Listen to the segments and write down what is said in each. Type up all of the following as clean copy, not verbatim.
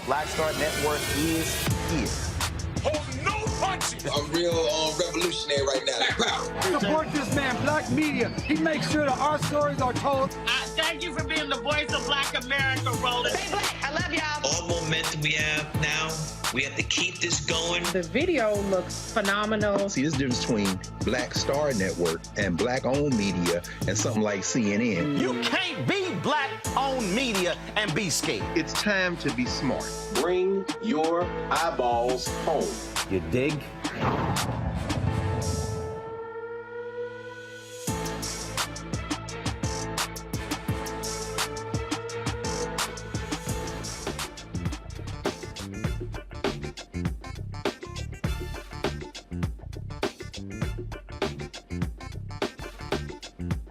Black Star Network is here. Hold no punches. A real revolution. there right now. Pow. Support this man, Black Media. He makes sure that our stories are told. Thank you for being the voice of Black America, Roland. Stay black. I love y'all. All momentum we have now, we have to keep this going. The video looks phenomenal. See, there's a difference between Black Star Network and Black-owned media and something like CNN. You can't be Black-owned media and be scared. It's time to be smart. Bring your eyeballs home. You dig?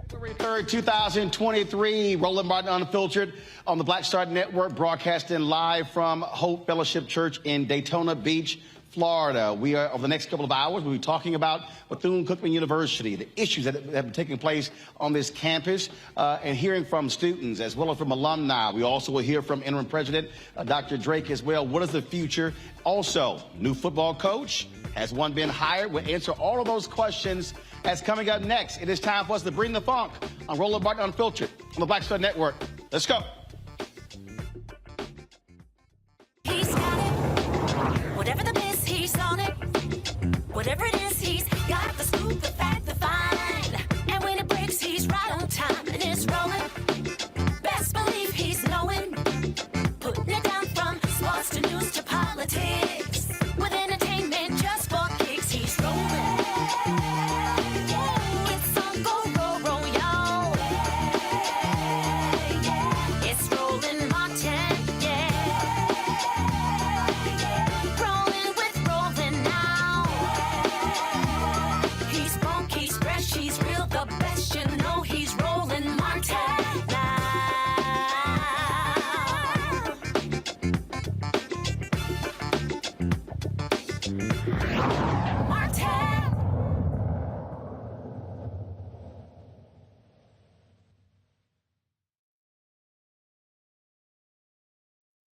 February 3rd, 2023, Roland Martin Unfiltered on the Black Star Network, broadcasting live from Hope Fellowship Church in Daytona Beach, Florida. We are, over the next couple of hours, we'll be talking about Bethune-Cookman University, the issues that have been taking place on this campus, and hearing from students as well as from alumni. We also will hear from interim president, Dr. Drake, as well. What is the future? Also, new football coach. Has one been hired? We'll answer all of those questions as coming up next. It is time for us to bring the funk on Roland Martin Unfiltered on the Black Star Network. Let's go. He's got it. Whatever the miss, he's on it. Whatever it is, he's got the scoop, the fact, the find. And when it breaks, he's right on time and it's rolling. Best believe he's knowing. Putting it down from sports to news to politics. With entertainment just for kicks, he's rolling. It's on go, roll, y'all. It's Roland Martin, yeah. Rolling with Roland now. He's funk, he's fresh, he's real, the best, you know he's Roland Martin now.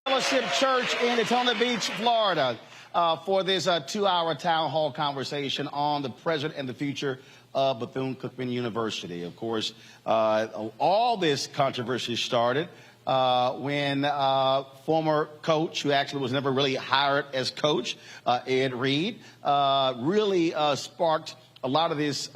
Fellowship Church in Daytona Beach, Florida, for this 2-hour town hall conversation on the present and the future of Bethune-Cookman University. Of course, all this controversy started when former coach, who actually was never really hired as coach, Ed Reed, really sparked a lot of this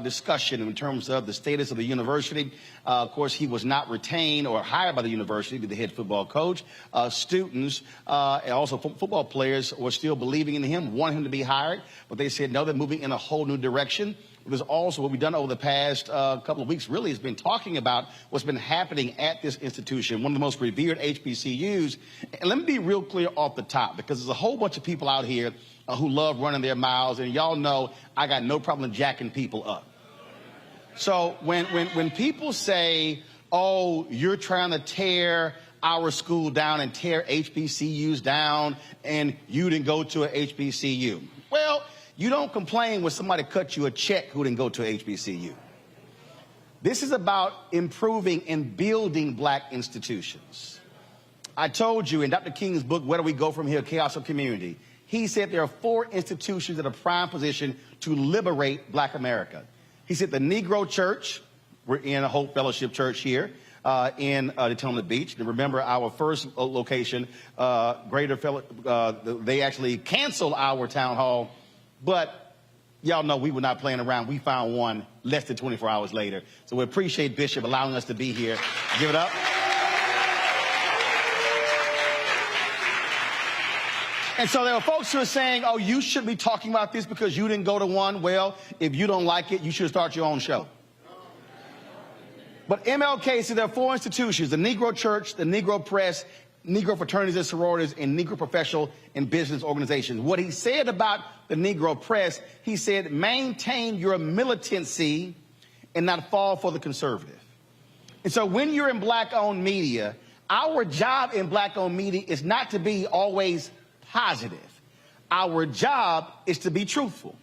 discussion in terms of the status of the university. Of course, he was not retained or hired by the university to be the head football coach. Students and also football players were still believing in him, wanting him to be hired, but they said no, they're moving in a whole new direction. There's also what we've done over the past couple of weeks really has been talking about what's been happening at this institution, one of the most revered HBCUs. And let me be real clear off the top, because there's a whole bunch of people out here who love running their mouths, and y'all know I got no problem jacking people up. So when people say, oh, you're trying to tear our school down and tear HBCUs down, and you didn't go to a HBCU. Well, you don't complain when somebody cut you a check who didn't go to a HBCU. This is about improving and building black institutions. I told you in Dr. King's book, Where Do We Go From Here? Chaos of Community, he said there are 4 institutions that are prime position to liberate black America. He said the Negro Church, we're in a Hope Fellowship Church here in Daytona Beach. And remember our first location, they actually canceled our town hall, but y'all know we were not playing around. We found one less than 24 hours later. So we appreciate Bishop allowing us to be here. Give it up. And so there are folks who are saying, oh, you should be talking about this because you didn't go to one. Well, if you don't like it, you should start your own show. But MLK said there are 4 institutions: the Negro Church, the Negro Press, Negro fraternities and sororities, and Negro professional and business organizations. What he said about the Negro Press, he said, maintain your militancy and not fall for the conservative. And so when you're in black-owned media, our job in black-owned media is not to be always positive. Our job is to be truthful.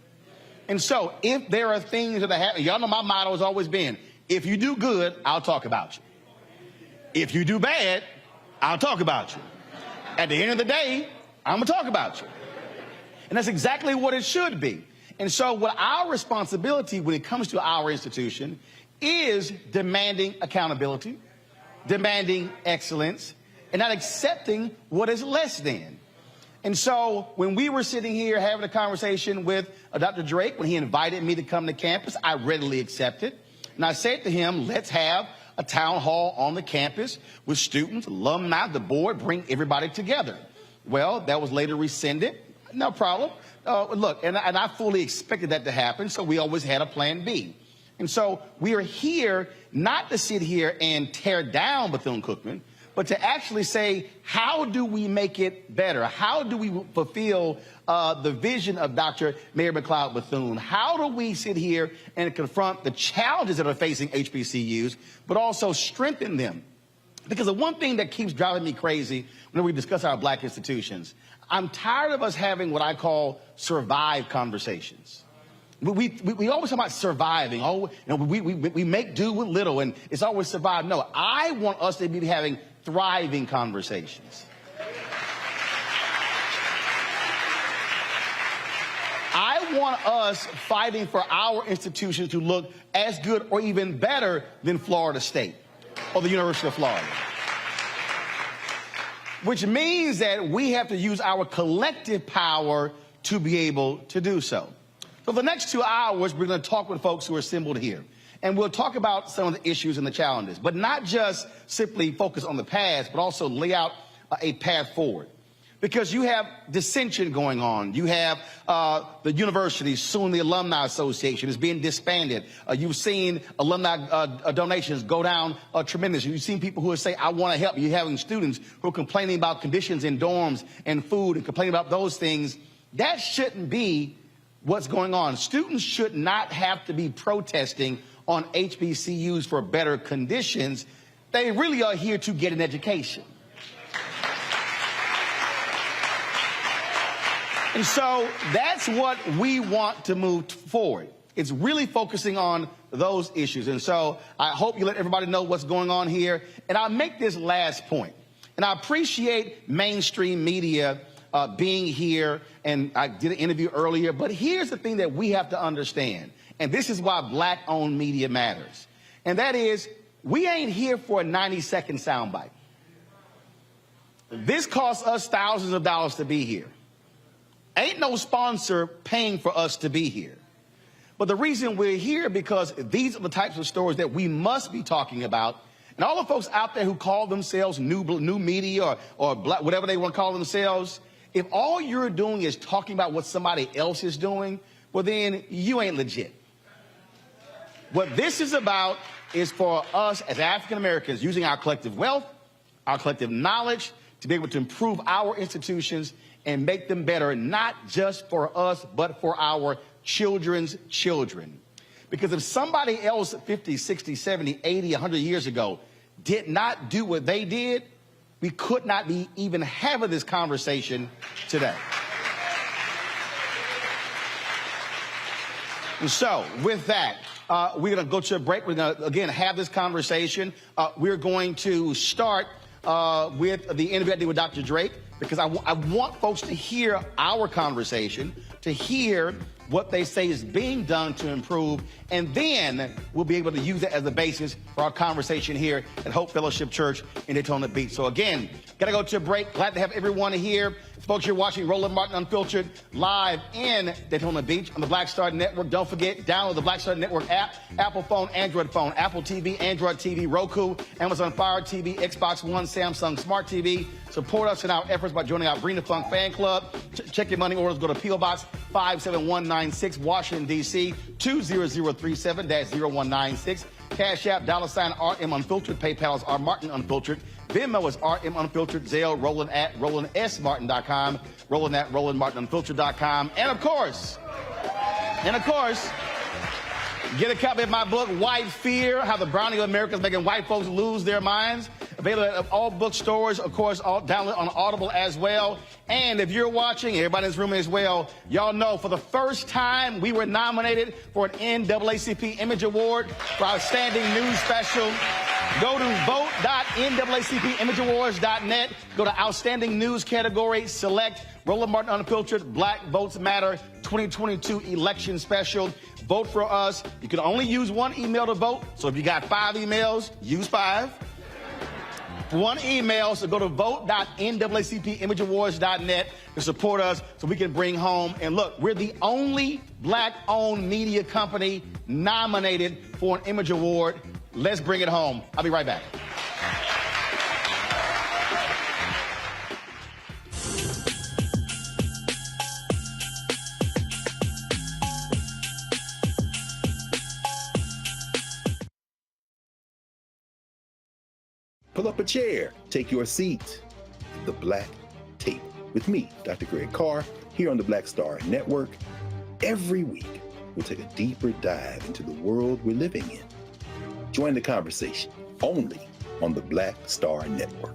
And so if there are things that are happening, y'all know my motto has always been, if you do good, I'll talk about you. If you do bad, I'll talk about you. At the end of the day, I'm going to talk about you. And that's exactly what it should be. And so what our responsibility when it comes to our institution is demanding accountability, demanding excellence, and not accepting what is less than. And so when we were sitting here having a conversation with Dr. Drake, when he invited me to come to campus, I readily accepted. And I said to him, let's have a town hall on the campus with students, alumni, the board, bring everybody together. Well, that was later rescinded. No problem. Look, and I fully expected that to happen, so we always had a plan B. And so we are here not to sit here and tear down Bethune-Cookman, but to actually say, how do we make it better? How do we fulfill the vision of Dr. Mayor McLeod Bethune? How do we sit here and confront the challenges that are facing HBCUs, but also strengthen them? Because the one thing that keeps driving me crazy when we discuss our black institutions, I'm tired of us having what I call survive conversations. We always talk about surviving. Oh, you know, we make do with little, and it's always survive. No, I want us to be having thriving conversations. I want us fighting for our institution to look as good or even better than Florida State or the University of Florida. Which means that we have to use our collective power to be able to do so. For the next 2 hours, we're going to talk with folks who are assembled here. And we'll talk about some of the issues and the challenges, but not just simply focus on the past, but also lay out a path forward. Because you have dissension going on. You have the university, soon the Alumni Association, is being disbanded. You've seen alumni donations go down tremendously. You've seen people who say, I want to help. You're having students who are complaining about conditions in dorms and food and complaining about those things. That shouldn't be what's going on. Students should not have to be protesting on HBCUs for better conditions. They really are here to get an education. And so that's what we want to move forward. It's really focusing on those issues. And so I hope you let everybody know what's going on here. And I'll make this last point. And I appreciate mainstream media being here. And I did an interview earlier. But here's the thing that we have to understand. And this is why black-owned media matters. And that is, we ain't here for a 90-second soundbite. This costs us thousands of dollars to be here. Ain't no sponsor paying for us to be here. But the reason we're here because these are the types of stories that we must be talking about. And all the folks out there who call themselves new media or black, whatever they want to call themselves, if all you're doing is talking about what somebody else is doing, well, then you ain't legit. What this is about is for us as African Americans using our collective wealth, our collective knowledge to be able to improve our institutions and make them better, not just for us, but for our children's children. Because if somebody else 50, 60, 70, 80, 100 years ago did not do what they did, we could not be even having this conversation today. And so, with that, we're going to go to a break. We're going to, again, have this conversation. We're going to start with the interview I did with Dr. Drake, because I want folks to hear our conversation, to hear what they say is being done to improve, and then we'll be able to use that as the basis for our conversation here at Hope Fellowship Church in Daytona Beach. So again, got to go to a break. Glad to have everyone here. Folks, you're watching Roland Martin Unfiltered live in Daytona Beach on the Black Star Network. Don't forget, download the Black Star Network app, Apple phone, Android phone, Apple TV, Android TV, Roku, Amazon Fire TV, Xbox One, Samsung Smart TV. Support us in our efforts by joining our Bring the Funk fan club. Check your money orders. Go to P.O. Box 57196, Washington, D.C., 20037-0196. Cash App, $RM Unfiltered. PayPal is R Martin Unfiltered. Venmo is RM Unfiltered. Zelle, Roland at RolandSMartin.com. Roland at RolandMartinUnfiltered.com. And of course, get a copy of my book, White Fear, How the Browning of America is Making White Folks Lose Their Minds. Available at all bookstores, of course, download on Audible as well. And if you're watching, everybody in this room as well, y'all know for the first time we were nominated for an NAACP Image Award for Outstanding News Special. Go to vote.naacpimageawards.net. Go to Outstanding News category, select Roland Martin Unfiltered, Black Votes Matter 2022 election special. Vote for us. You can only use one email to vote. So if you got 5 emails, use 5. One email, so go to vote.naacpimageawards.net to support us so we can bring home. And look, we're the only black-owned media company nominated for an Image Award. Let's bring it home. I'll be right back. Pull up a chair, take your seat. The Black Tape with me, Dr. Greg Carr, here on the Black Star Network. Every week, we'll take a deeper dive into the world we're living in. Join the conversation only on the Black Star Network.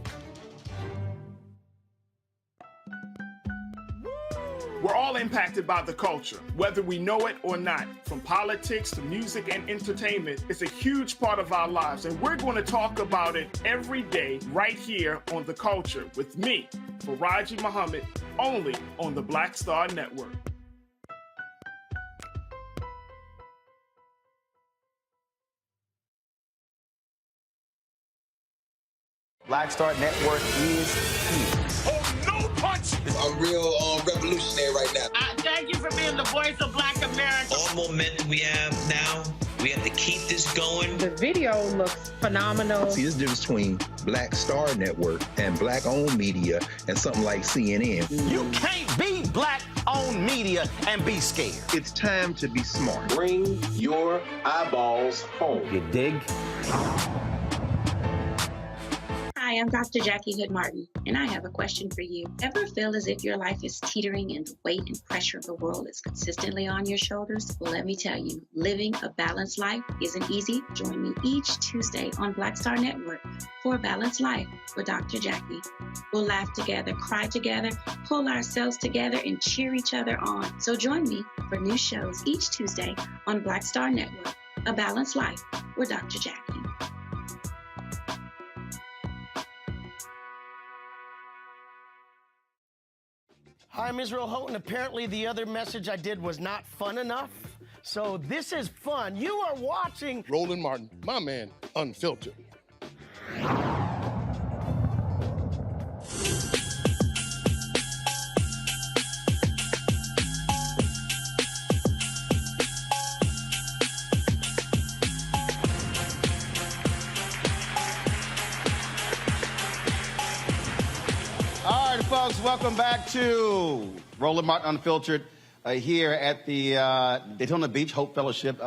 We're all impacted by the culture, whether we know it or not. From politics to music and entertainment, it's a huge part of our lives, and we're going to talk about it every day right here on The Culture with me, Faraji Muhammad, only on the Black Star Network. Black Star Network is here. Oh, no punch! I'm real revolutionary right now. Thank you for being the voice of Black America. All momentum we have now, we have to keep this going. The video looks phenomenal. See, this difference between Black Star Network and black-owned media and something like CNN. You can't be black-owned media and be scared. It's time to be smart. Bring your eyeballs home. You dig? Hi, I'm Dr. Jackie Hood Martin, and I have a question for you. Ever feel as if your life is teetering and the weight and pressure of the world is consistently on your shoulders? Well, let me tell you, living a balanced life isn't easy. Join me each Tuesday on Black Star Network for A Balanced Life with Dr. Jackie. We'll laugh together, cry together, pull ourselves together, and cheer each other on. So join me for new shows each Tuesday on Black Star Network, A Balanced Life with Dr. Jackie. Hi, I'm Israel Houghton. Apparently the other message I did was not fun enough. So this is fun. You are watching Roland Martin, my man, Unfiltered. All right, folks, welcome back to Roland Martin Unfiltered here at the Dayton Beach Hope Fellowship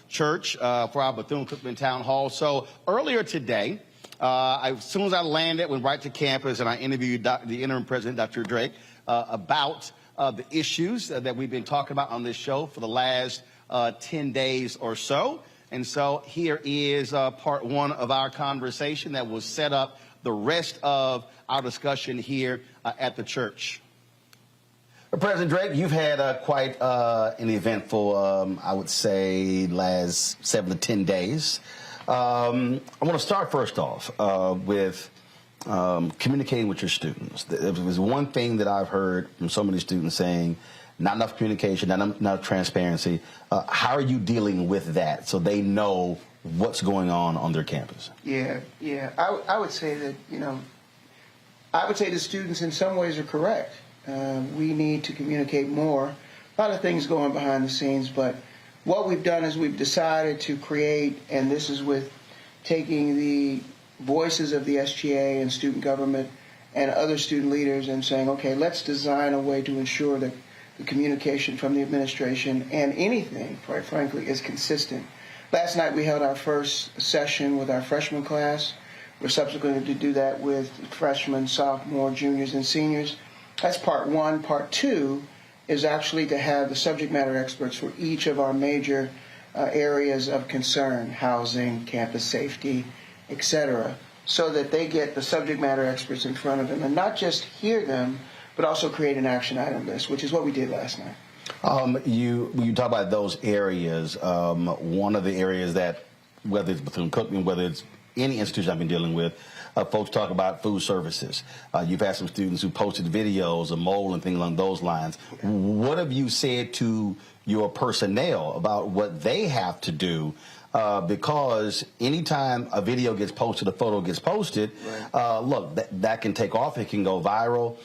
Church for our Bethune-Cookman Town Hall. So earlier today, as soon as I landed, went right to campus and I interviewed the interim president, Dr. Drake, about the issues that we've been talking about on this show for the last 10 days or so. And so here is part one of our conversation that will set up the rest of our discussion here at the church. President Drake, you've had quite an eventful, I would say, last 7 to 10 days. I want to start first off with communicating with your students. There was one thing that I've heard from so many students saying, not enough communication, not enough transparency. How are you dealing with that so they know what's going on their campus? Yeah. I would say that, I would say the students in some ways are correct. We need to communicate more. A lot of things going behind the scenes, but what we've done is we've decided to create, and this is with taking the voices of the SGA and student government and other student leaders and saying, okay, let's design a way to ensure that the communication from the administration and anything, quite frankly, is consistent. Last night we held our first session with our freshman class. We're subsequently to do that with freshmen, sophomore, juniors, and seniors. That's part one. Part two is actually to have the subject matter experts for each of our major areas of concern, housing, campus safety, etc., so that they get the subject matter experts in front of them and not just hear them, but also create an action item list, which is what we did last night. When you talk about those areas, one of the areas that, whether it's Bethune-Cookman, whether it's any institution I've been dealing with, folks talk about food services. You've had some students who posted videos of mold and things along those lines. What have you said to your personnel about what they have to do? Because anytime a video gets posted, a photo gets posted, look, that can take off, it can go viral.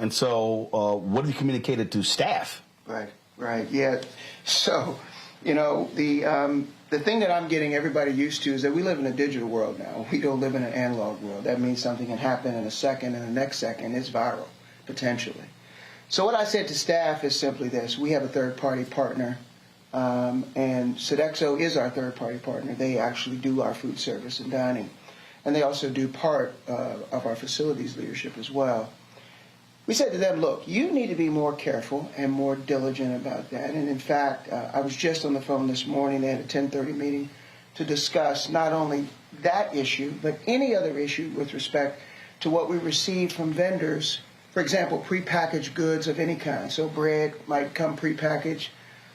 And so what have you communicated to staff? Right, yeah. So, you know, the thing that I'm getting everybody used to is that we live in a digital world now. We don't live in an analog world. That means something can happen in a second, and the next second it's viral, potentially. So what I said to staff is simply this. We have a third-party partner, and Sodexo is our third-party partner. They actually do our food service and dining, and they also do part of our facilities leadership as well. We said to them, look, you need to be more careful and more diligent about that. And in fact, I was just on the phone this morning. They had a 10:30 meeting to discuss not only that issue, but any other issue with respect to what we receive from vendors. For example, prepackaged goods of any kind. So bread might come prepackaged,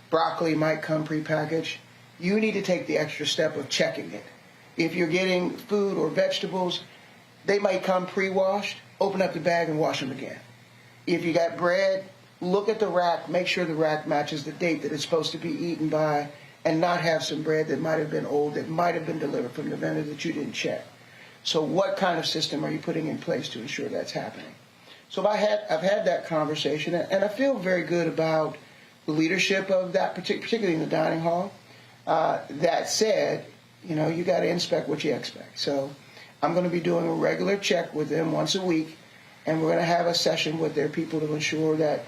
broccoli might come prepackaged. You need to take the extra step of checking it. If you're getting food or vegetables, they might come pre-washed. Open up the bag and wash them again. If you got bread, look at the rack, make sure the rack matches the date that it's supposed to be eaten by, and not have some bread that might have been old, that might have been delivered from the vendor that you didn't check. So what kind of system are you putting in place to ensure that's happening? So I've had that conversation, and I feel very good about the leadership of that, particularly in the dining hall. That said, you know, you got to inspect what you expect. So I'm going to be doing a regular check with them once a week, and we're going to have a session with their people to ensure that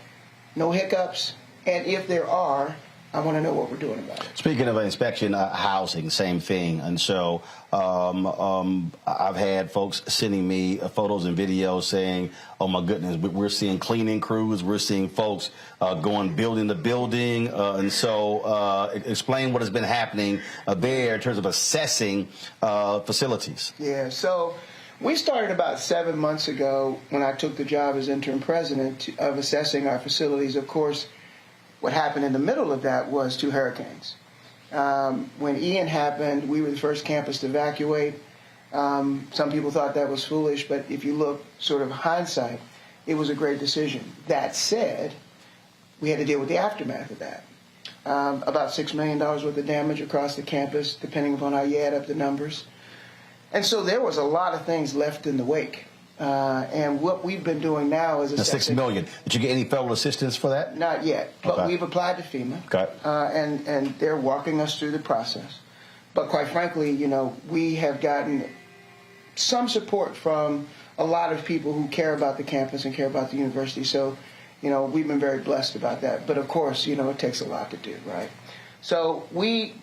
no hiccups, and if there are, I want to know what we're doing about it. Speaking of inspection, housing, same thing. And so I've had folks sending me photos and videos saying, oh, my goodness, we're seeing cleaning crews. We're seeing folks going building to building. And so explain what has been happening there in terms of assessing facilities. Yeah, so we started about 7 months ago when I took the job as interim president of assessing our facilities. Of course, what happened in the middle of that was 2 hurricanes. When Ian happened, we were the first campus to evacuate. Some people thought that was foolish, but if you look sort of hindsight, it was a great decision. That said, we had to deal with the aftermath of that. About $6 million worth of damage across the campus, depending upon how you add up the numbers. And so there was a lot of things left in the wake. And what we've been doing now is assessing. $6 million. Did you get any federal assistance for that? Not yet, but we've applied to FEMA. Okay. And they're walking us through the process. But quite frankly, you know, we have gotten some support from a lot of people who care about the campus and care about the university. So, you know, we've been very blessed about that. But of course, you know, it takes a lot to do, right? So we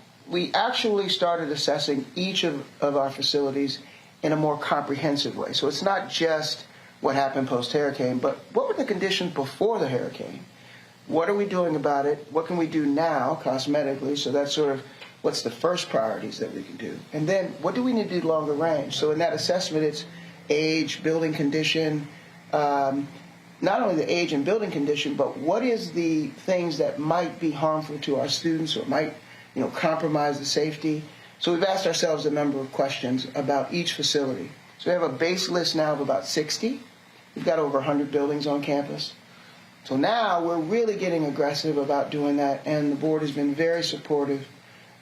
actually started assessing each of our facilities in a more comprehensive way. So it's not just what happened post-hurricane, but what were the conditions before the hurricane? What are we doing about it? What can we do now, cosmetically? So that's sort of what's the first priorities that we can do. And then what do we need to do longer range? So in that assessment, it's age, building condition, not only the age and building condition, but what is the things that might be harmful to our students or might, you know, compromise the safety. So we've asked ourselves a number of questions about each facility. So we have a base list now of about 60. We've got over 100 buildings on campus. So now we're really getting aggressive about doing that, and the board has been very supportive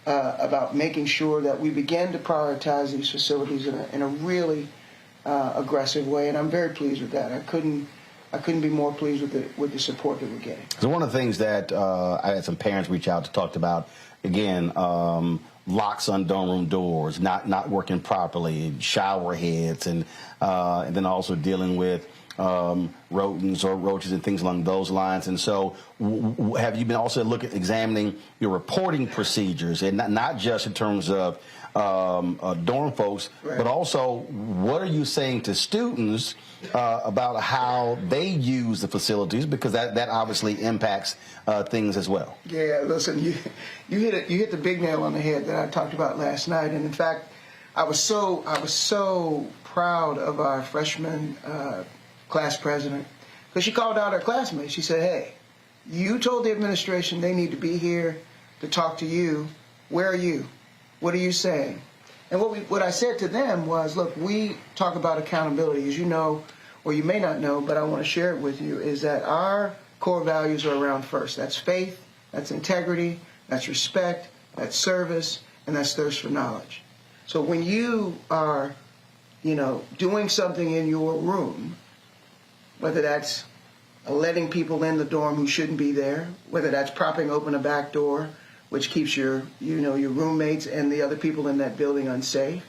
about making sure that we begin to prioritize these facilities in a really aggressive way, and I'm very pleased with that. I couldn't be more pleased with the support that we're getting. So one of the things that I had some parents reach out to talk about, again, locks on dorm room doors, not working properly, shower heads, and then also dealing with rodents or roaches and things along those lines. And so have you been also examining your reporting procedures, and not just in terms of dorm folks, right, but also what are you saying to students about how they use the facilities, because that obviously impacts things as well. Yeah, listen, you hit the big nail on the head that I talked about last night, and in fact, I was so proud of our freshman class president, because she called out her classmates. She said, "Hey, you told the administration they need to be here to talk to you. Where are you? What are you saying?" And what I said to them was, look, we talk about accountability, as you know, or you may not know, but I want to share it with you, is that our core values are around first. That's faith, that's integrity, that's respect, that's service, and that's thirst for knowledge. So when you are, doing something in your room, whether that's letting people in the dorm who shouldn't be there, whether that's propping open a back door, which keeps your roommates and the other people in that building unsafe,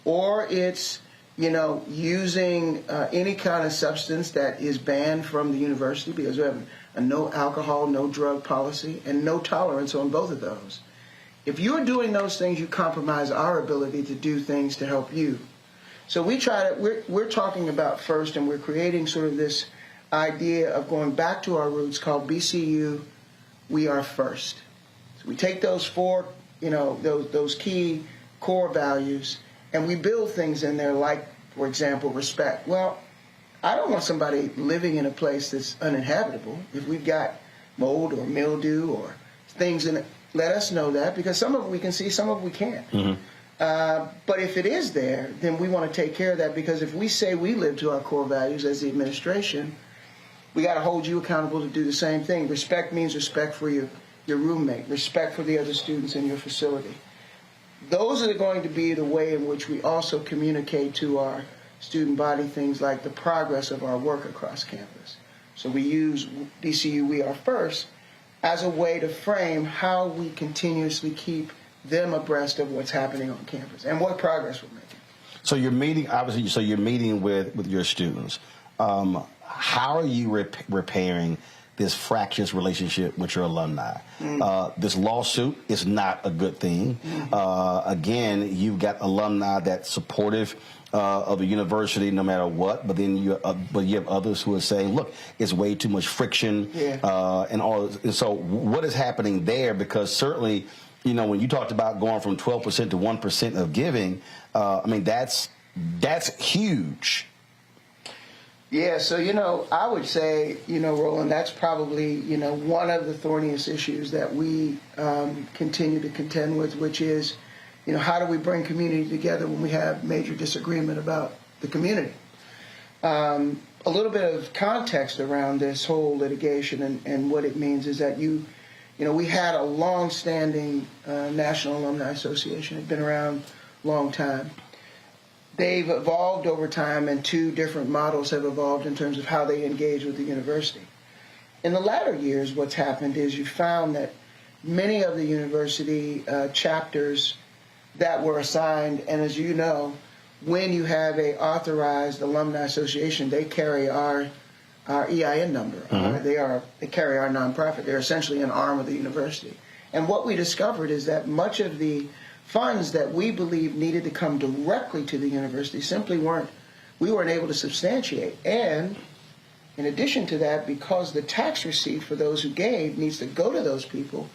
or it's, using any kind of substance that is banned from the university, because we have a no alcohol, no drug policy, and no tolerance on both of those. If you're doing those things, you compromise our ability to do things to help you. So we're talking about first, and we're creating sort of this idea of going back to our roots called BCU, we are first. So we take those four, those key core values, and we build things in there like, for example, respect. Well, I don't want somebody living in a place that's uninhabitable. If we've got mold or mildew or things in it, let us know that, because some of it we can see, some of it we can't. Mm-hmm. But if it is there, then we want to take care of that, because if we say we live to our core values as the administration, we got to hold you accountable to do the same thing. Respect means respect for your roommate, respect for the other students in your facility. Those are going to be the way in which we also communicate to our student body things like the progress of our work across campus. So we use BCU We Are First as a way to frame how we continuously keep them abreast of what's happening on campus and what progress we're making. So you're meeting, obviously, you're meeting with your students. How are you repairing this fractious relationship with your alumni? This lawsuit is not a good thing. Again, you've got alumni that's supportive of the university no matter what, but then you have others who are saying, look, it's way too much friction, and all. And so what is happening there? Because certainly, when you talked about going from 12% to 1% of giving, that's huge. Yeah, so, I would say, Roland, that's probably, one of the thorniest issues that we continue to contend with, which is, how do we bring community together when we have major disagreement about the community? A little bit of context around this whole litigation and what it means is that we had a long-standing National Alumni Association. It's been around a long time. They've evolved over time, and two different models have evolved in terms of how they engage with the university. In the latter years, what's happened is you found that many of the university chapters that were assigned, and as you know, when you have a authorized alumni association, they carry our EIN number. They carry our nonprofit. They're essentially an arm of the university. And what we discovered is that much of the funds that we believe needed to come directly to the university we weren't able to substantiate. And in addition to that, because the tax receipt for those who gave needs to go to those people,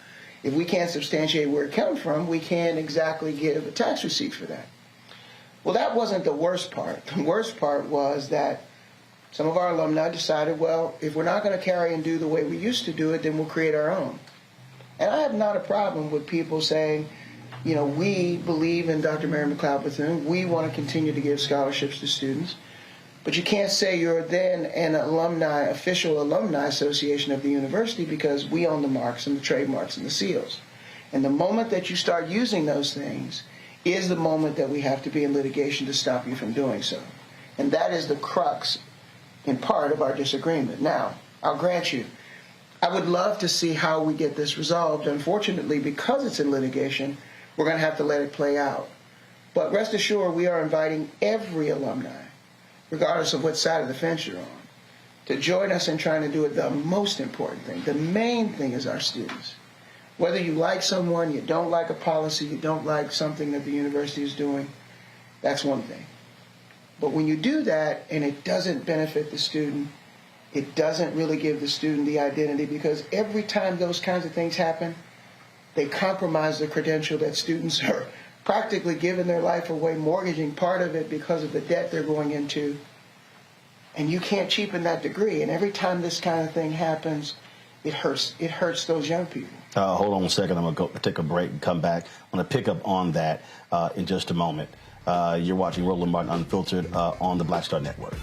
if we can't substantiate where it came from, we can't exactly give a tax receipt for that. Well, that wasn't the worst part. The worst part was that some of our alumni decided, well, if we're not going to carry and do the way we used to do it, then we'll create our own. And I have not a problem with people saying, we believe in Dr. Mary McLeod Bethune. We want to continue to give scholarships to students. But you can't say you're then an official alumni association of the university, because we own the marks and the trademarks and the seals. And the moment that you start using those things is the moment that we have to be in litigation to stop you from doing so. And that is the crux, in part, of our disagreement. Now, I'll grant you, I would love to see how we get this resolved. Unfortunately, because it's in litigation, we're going to have to let it play out. But rest assured, we are inviting every alumni, regardless of what side of the fence you're on, to join us in trying to do it. The most important thing, the main thing, is our students. Whether you like someone, you don't like a policy, you don't like something that the university is doing, that's one thing. But when you do that and it doesn't benefit the student, it doesn't really give the student the identity, because every time those kinds of things happen, they compromise the credential that students are practically giving their life away, mortgaging part of it because of the debt they're going into. And you can't cheapen that degree. And every time this kind of thing happens, it hurts those young people. Hold on a second. I'm going to go take a break and come back. I'm going to pick up on that in just a moment. You're watching Roland Martin Unfiltered on the Black Star Network.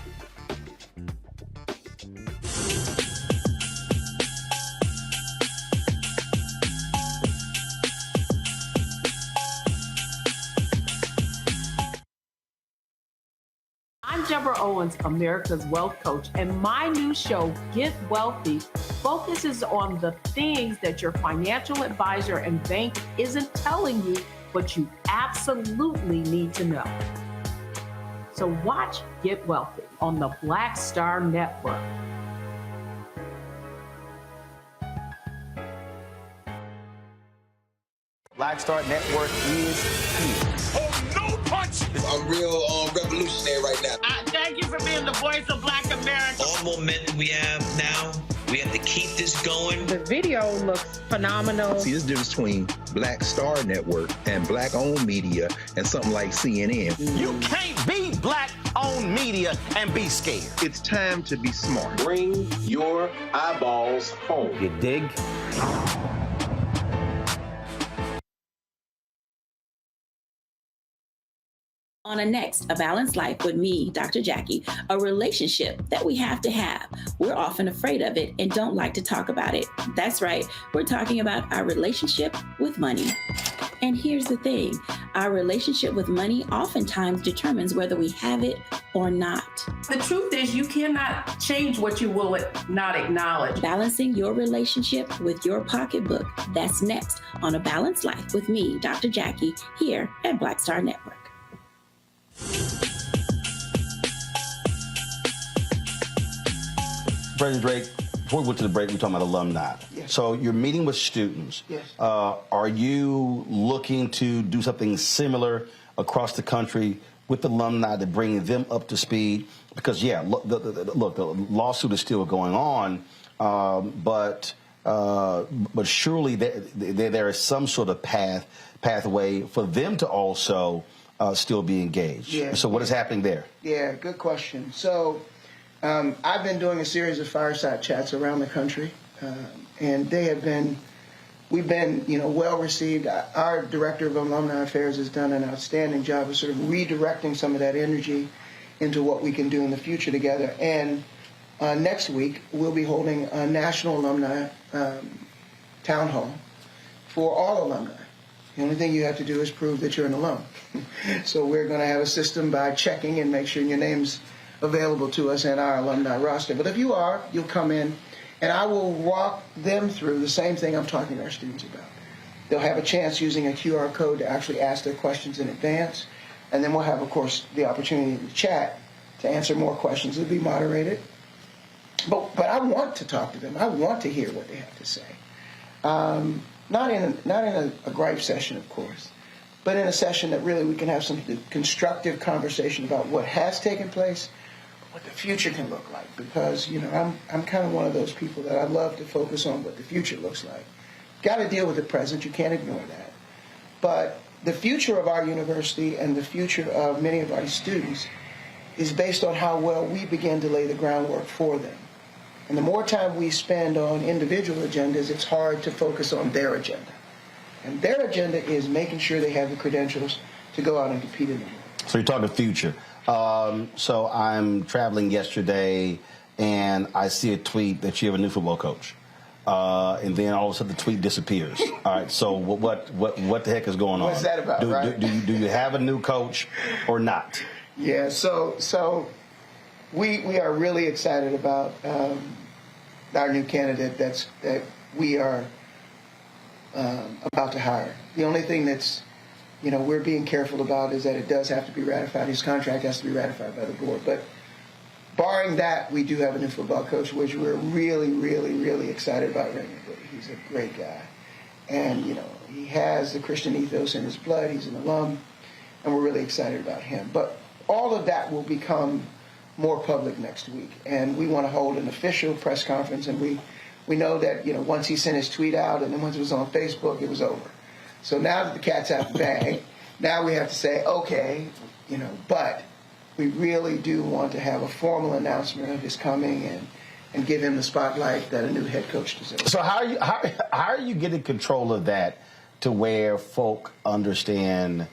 I'm Deborah Owens, America's Wealth Coach, and my new show, Get Wealthy, focuses on the things that your financial advisor and bank isn't telling you, but you absolutely need to know. So watch Get Wealthy on the Black Star Network. Black Star Network is here. Oh, no punch! I'm real revolutionary right now. Thank you for being the voice of Black America. All momentum we have now, we have to keep this going. The video looks phenomenal. See, there's a difference between Black Star Network and black-owned media and something like CNN. You can't be black-owned media and be scared. It's time to be smart. Bring your eyeballs home. You dig? On a next, A Balanced Life with me, Dr. Jackie, a relationship that we have to have. We're often afraid of it and don't like to talk about it. That's right, we're talking about our relationship with money. And here's the thing, our relationship with money oftentimes determines whether we have it or not. The truth is you cannot change what you will not acknowledge. Balancing your relationship with your pocketbook. That's next on A Balanced Life with me, Dr. Jackie, here at Black Star Network. President Drake, before we went to the break, we were talking about alumni. Yes. So you're meeting with students. Yes. Are you looking to do something similar across the country with alumni to bring them up to speed? Because, yeah, look, the lawsuit is still going on, but surely there is some sort of pathway for them to also still be engaged. Yeah. So what is happening there? Yeah, good question. So I've been doing a series of fireside chats around the country, and we've been, well received. Our director of alumni affairs has done an outstanding job of sort of redirecting some of that energy into what we can do in the future together. And next week, we'll be holding a national alumni town hall for all alumni. The only thing you have to do is prove that you're an alum. So we're going to have a system by checking and make sure your name's available to us in our alumni roster. But if you are, you'll come in, and I will walk them through the same thing I'm talking to our students about. They'll have a chance using a QR code to actually ask their questions in advance, and then we'll have, of course, the opportunity to chat to answer more questions. It'll be moderated. But I want to talk to them. I want to hear what they have to say. Not in a gripe session, of course, but in a session that really we can have some constructive conversation about what has taken place, what the future can look like. Because, I'm kind of one of those people that I love to focus on what the future looks like. Got to deal with the present. You can't ignore that. But the future of our university and the future of many of our students is based on how well we begin to lay the groundwork for them. And the more time we spend on individual agendas, it's hard to focus on their agenda. And their agenda is making sure they have the credentials to go out and compete in the world. So you're talking future. So I'm traveling yesterday, and I see a tweet that you have a new football coach. And then all of a sudden the tweet disappears. All right, so what the heck is going on? What's that about, right? Do you have a new coach or not? Yeah, so we are really excited about our new candidate that we are about to hire. The only thing that's, we're being careful about is that it does have to be ratified. His contract has to be ratified by the board. But barring that, we do have a new football coach, which we're really, really, really excited about. He's a great guy. And, he has the Christian ethos in his blood. He's an alum, and we're really excited about him. But all of that will become more public next week. And we want to hold an official press conference, and we know that, once he sent his tweet out and then once it was on Facebook, it was over. So now that the cat's out of the bag, now we have to say, okay, but we really do want to have a formal announcement of his coming and give him the spotlight that a new head coach deserves. So how are you getting control of that to where folk understand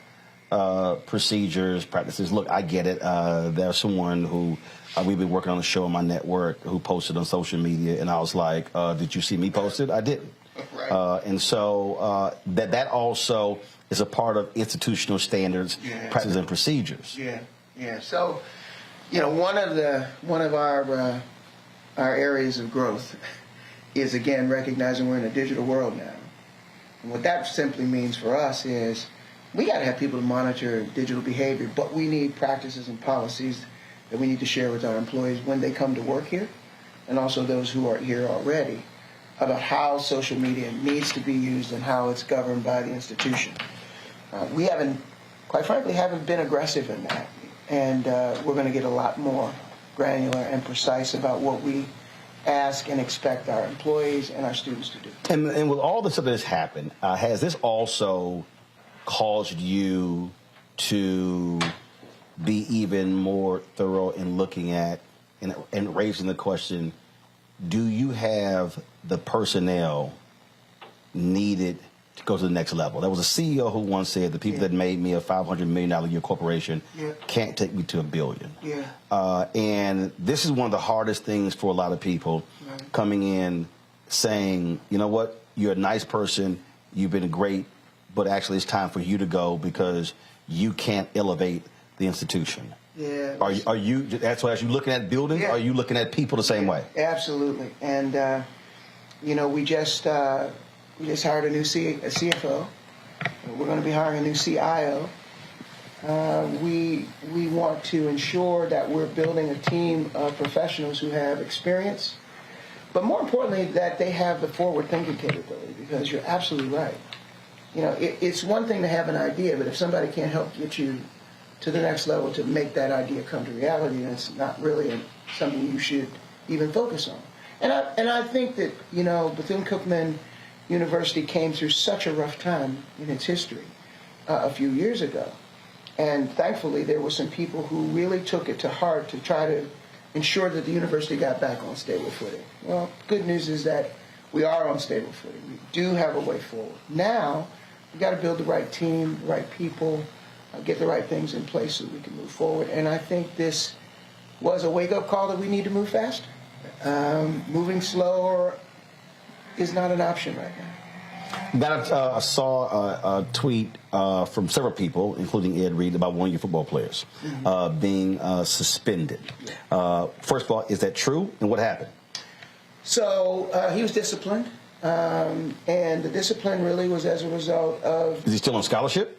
procedures, practices? Look, I get it. There's someone who we've been working on a show on my network who posted on social media, and I was like, did you see me post it? I didn't. Right. And so that also is a part of institutional standards, practices, and procedures. Yeah. So, one of our areas of growth is, again, recognizing we're in a digital world now. And what that simply means for us is we got to have people to monitor digital behavior, but we need practices and policies that we need to share with our employees when they come to work here, and also those who are here already, about how social media needs to be used and how it's governed by the institution. We quite frankly, haven't been aggressive in that. And we're going to get a lot more granular and precise about what we ask and expect our employees and our students to do. And with all the stuff that has happened, has this also caused you to be even more thorough in looking at and raising the question, do you have the personnel needed to go to the next level? There was a CEO who once said the people that made me a $500 million a year corporation can't take me to $1 billion. And this is one of the hardest things for a lot of people coming in saying, you know what, you're a nice person, you've been great, but actually it's time for you to go because you can't elevate the institution. Are you, that's why as you're looking at buildings, are you looking at people the same way? Absolutely. And, we just hired a new CFO. We're going to be hiring a new CIO. We want to ensure that we're building a team of professionals who have experience, but more importantly, that they have the forward-thinking capability, because you're absolutely right. It's one thing to have an idea, but if somebody can't help get you to the next level to make that idea come to reality, then it's not really something you should even focus on. And I think that, Bethune-Cookman University came through such a rough time in its history a few years ago. And thankfully, there were some people who really took it to heart to try to ensure that the university got back on stable footing. Well, good news is that we are on stable footing. We do have a way forward. Now, we've got to build the right team, the right people, get the right things in place so we can move forward. And I think this was a wake-up call that we need to move faster. Moving slower is not an option right now. I saw a tweet from several people, including Ed Reed, about one of your football players being suspended. First of all, is that true? And what happened? So he was disciplined, and the discipline really was as a result of... Is he still on scholarship?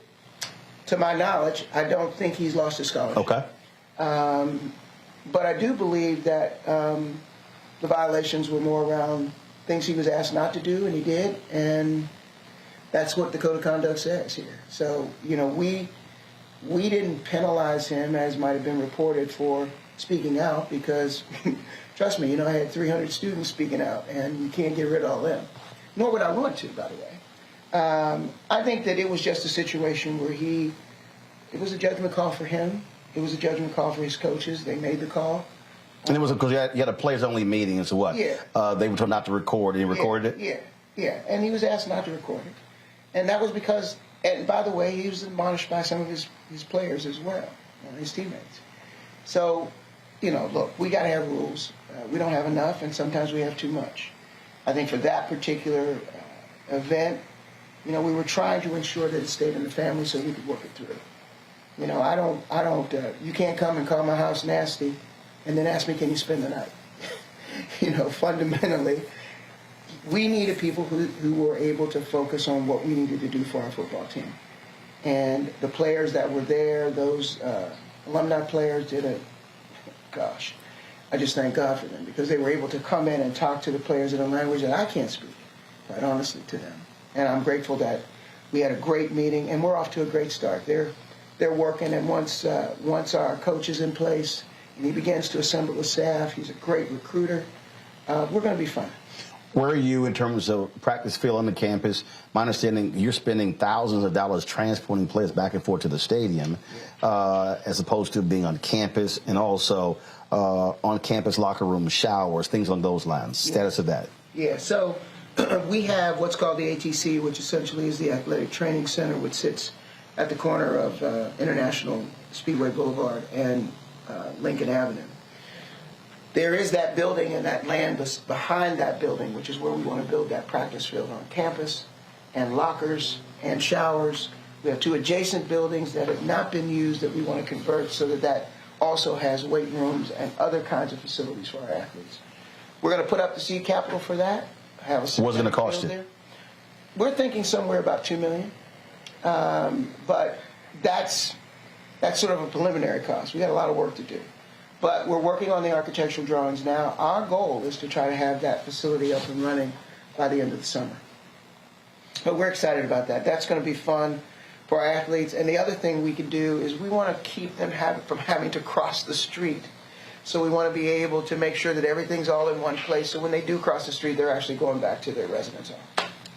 To my knowledge, I don't think he's lost his scholarship. Okay. But I do believe that the violations were more around things he was asked not to do, and he did, and that's what the code of conduct says here. So, we didn't penalize him, as might have been reported, for speaking out, because, trust me, I had 300 students speaking out, and you can't get rid of all them. Nor would I want to, by the way. I think that it was just a situation where it was a judgment call for him. It was a judgment call for his coaches. They made the call. And it was because you had a players-only meeting, and so what? Yeah. They were told not to record, and he recorded it? Yeah. And he was asked not to record it. And that was because, and by the way, he was admonished by some of his players as well, his teammates. So, look, we got to have rules. We don't have enough, and sometimes we have too much. I think for that particular event, we were trying to ensure that it stayed in the family so we could work it through. You can't come and call my house nasty and then ask me, can you spend the night? Fundamentally, we needed people who were able to focus on what we needed to do for our football team. And the players that were there, those alumni players did I just thank God for them, because they were able to come in and talk to the players in a language that I can't speak, quite honestly, to them. And I'm grateful that we had a great meeting, and we're off to a great start. They're working, and once our coach is in place and he begins to assemble the staff, he's a great recruiter, we're going to be fine. Where are you in terms of practice field on the campus? My understanding, you're spending thousands of dollars transporting players back and forth to the stadium, as opposed to being on campus, and also on-campus locker rooms, showers, things along those lines. Status of that. Yeah, so we have what's called the ATC, which essentially is the Athletic Training Center, which sits at the corner of International Speedway Boulevard and Lincoln Avenue. There is that building and that land behind that building, which is where we want to build that practice field on campus, and lockers and showers. We have 2 adjacent buildings that have not been used that we want to convert so that that also has weight rooms and other kinds of facilities for our athletes. We're going to put up the seed capital for that. What's it going to cost you? There. We're thinking somewhere about $2 million, but that's sort of a preliminary cost. We got a lot of work to do. But we're working on the architectural drawings now. Our goal is to try to have that facility up and running by the end of the summer. But we're excited about that. That's going to be fun for our athletes. And the other thing we can do is we want to keep them from having to cross the street. So we want to be able to make sure that everything's all in one place. So when they do cross the street, they're actually going back to their residence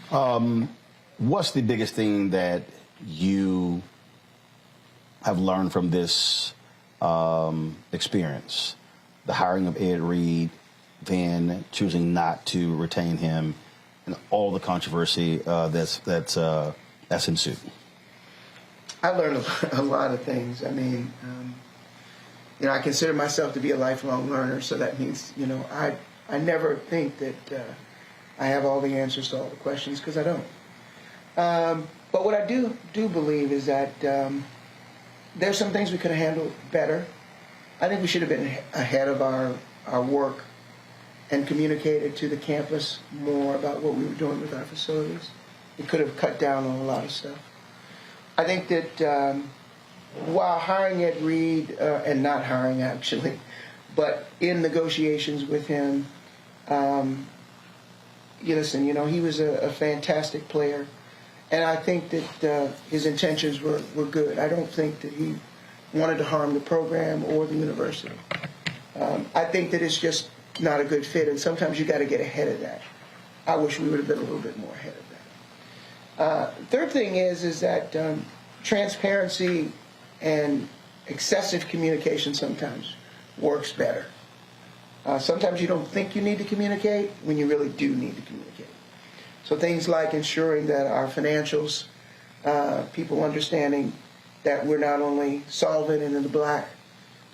home. What's the biggest thing that you have learned from this experience? The hiring of Ed Reed, then choosing not to retain him, and all the controversy that's ensued. I learned a lot of things. I mean, I consider myself to be a lifelong learner, so that means, I never think that I have all the answers to all the questions, because I don't. But what I do believe is that there's some things we could have handled better. I think we should have been ahead of our work and communicated to the campus more about what we were doing with our facilities. We could have cut down on a lot of stuff. I think that while hiring Ed Reed, and not hiring actually, but in negotiations with him, he was a fantastic player. And I think that his intentions were good. I don't think that he wanted to harm the program or the university. I think that it's just not a good fit, and sometimes you got to get ahead of that. I wish we would have been a little bit more ahead of that. Third thing is that transparency and excessive communication sometimes works better. Sometimes you don't think you need to communicate when you really do need to communicate. So things like ensuring that our financials, people understanding that we're not only solvent and in the black,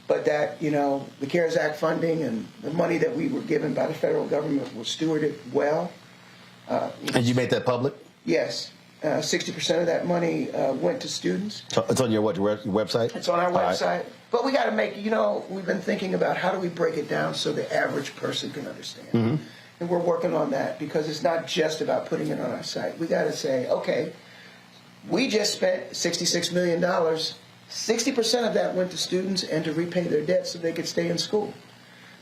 but that, the CARES Act funding and the money that we were given by the federal government was stewarded well. And you made that public? Yes. 60% of that money went to students. It's on your website? It's on our website. Right. But we got to make, we've been thinking about how do we break it down so the average person can understand. Mm-hmm. And we're working on that, because it's not just about putting it on our site. We got to say, okay, we just spent $66 million. 60% of that went to students and to repay their debt so they could stay in school.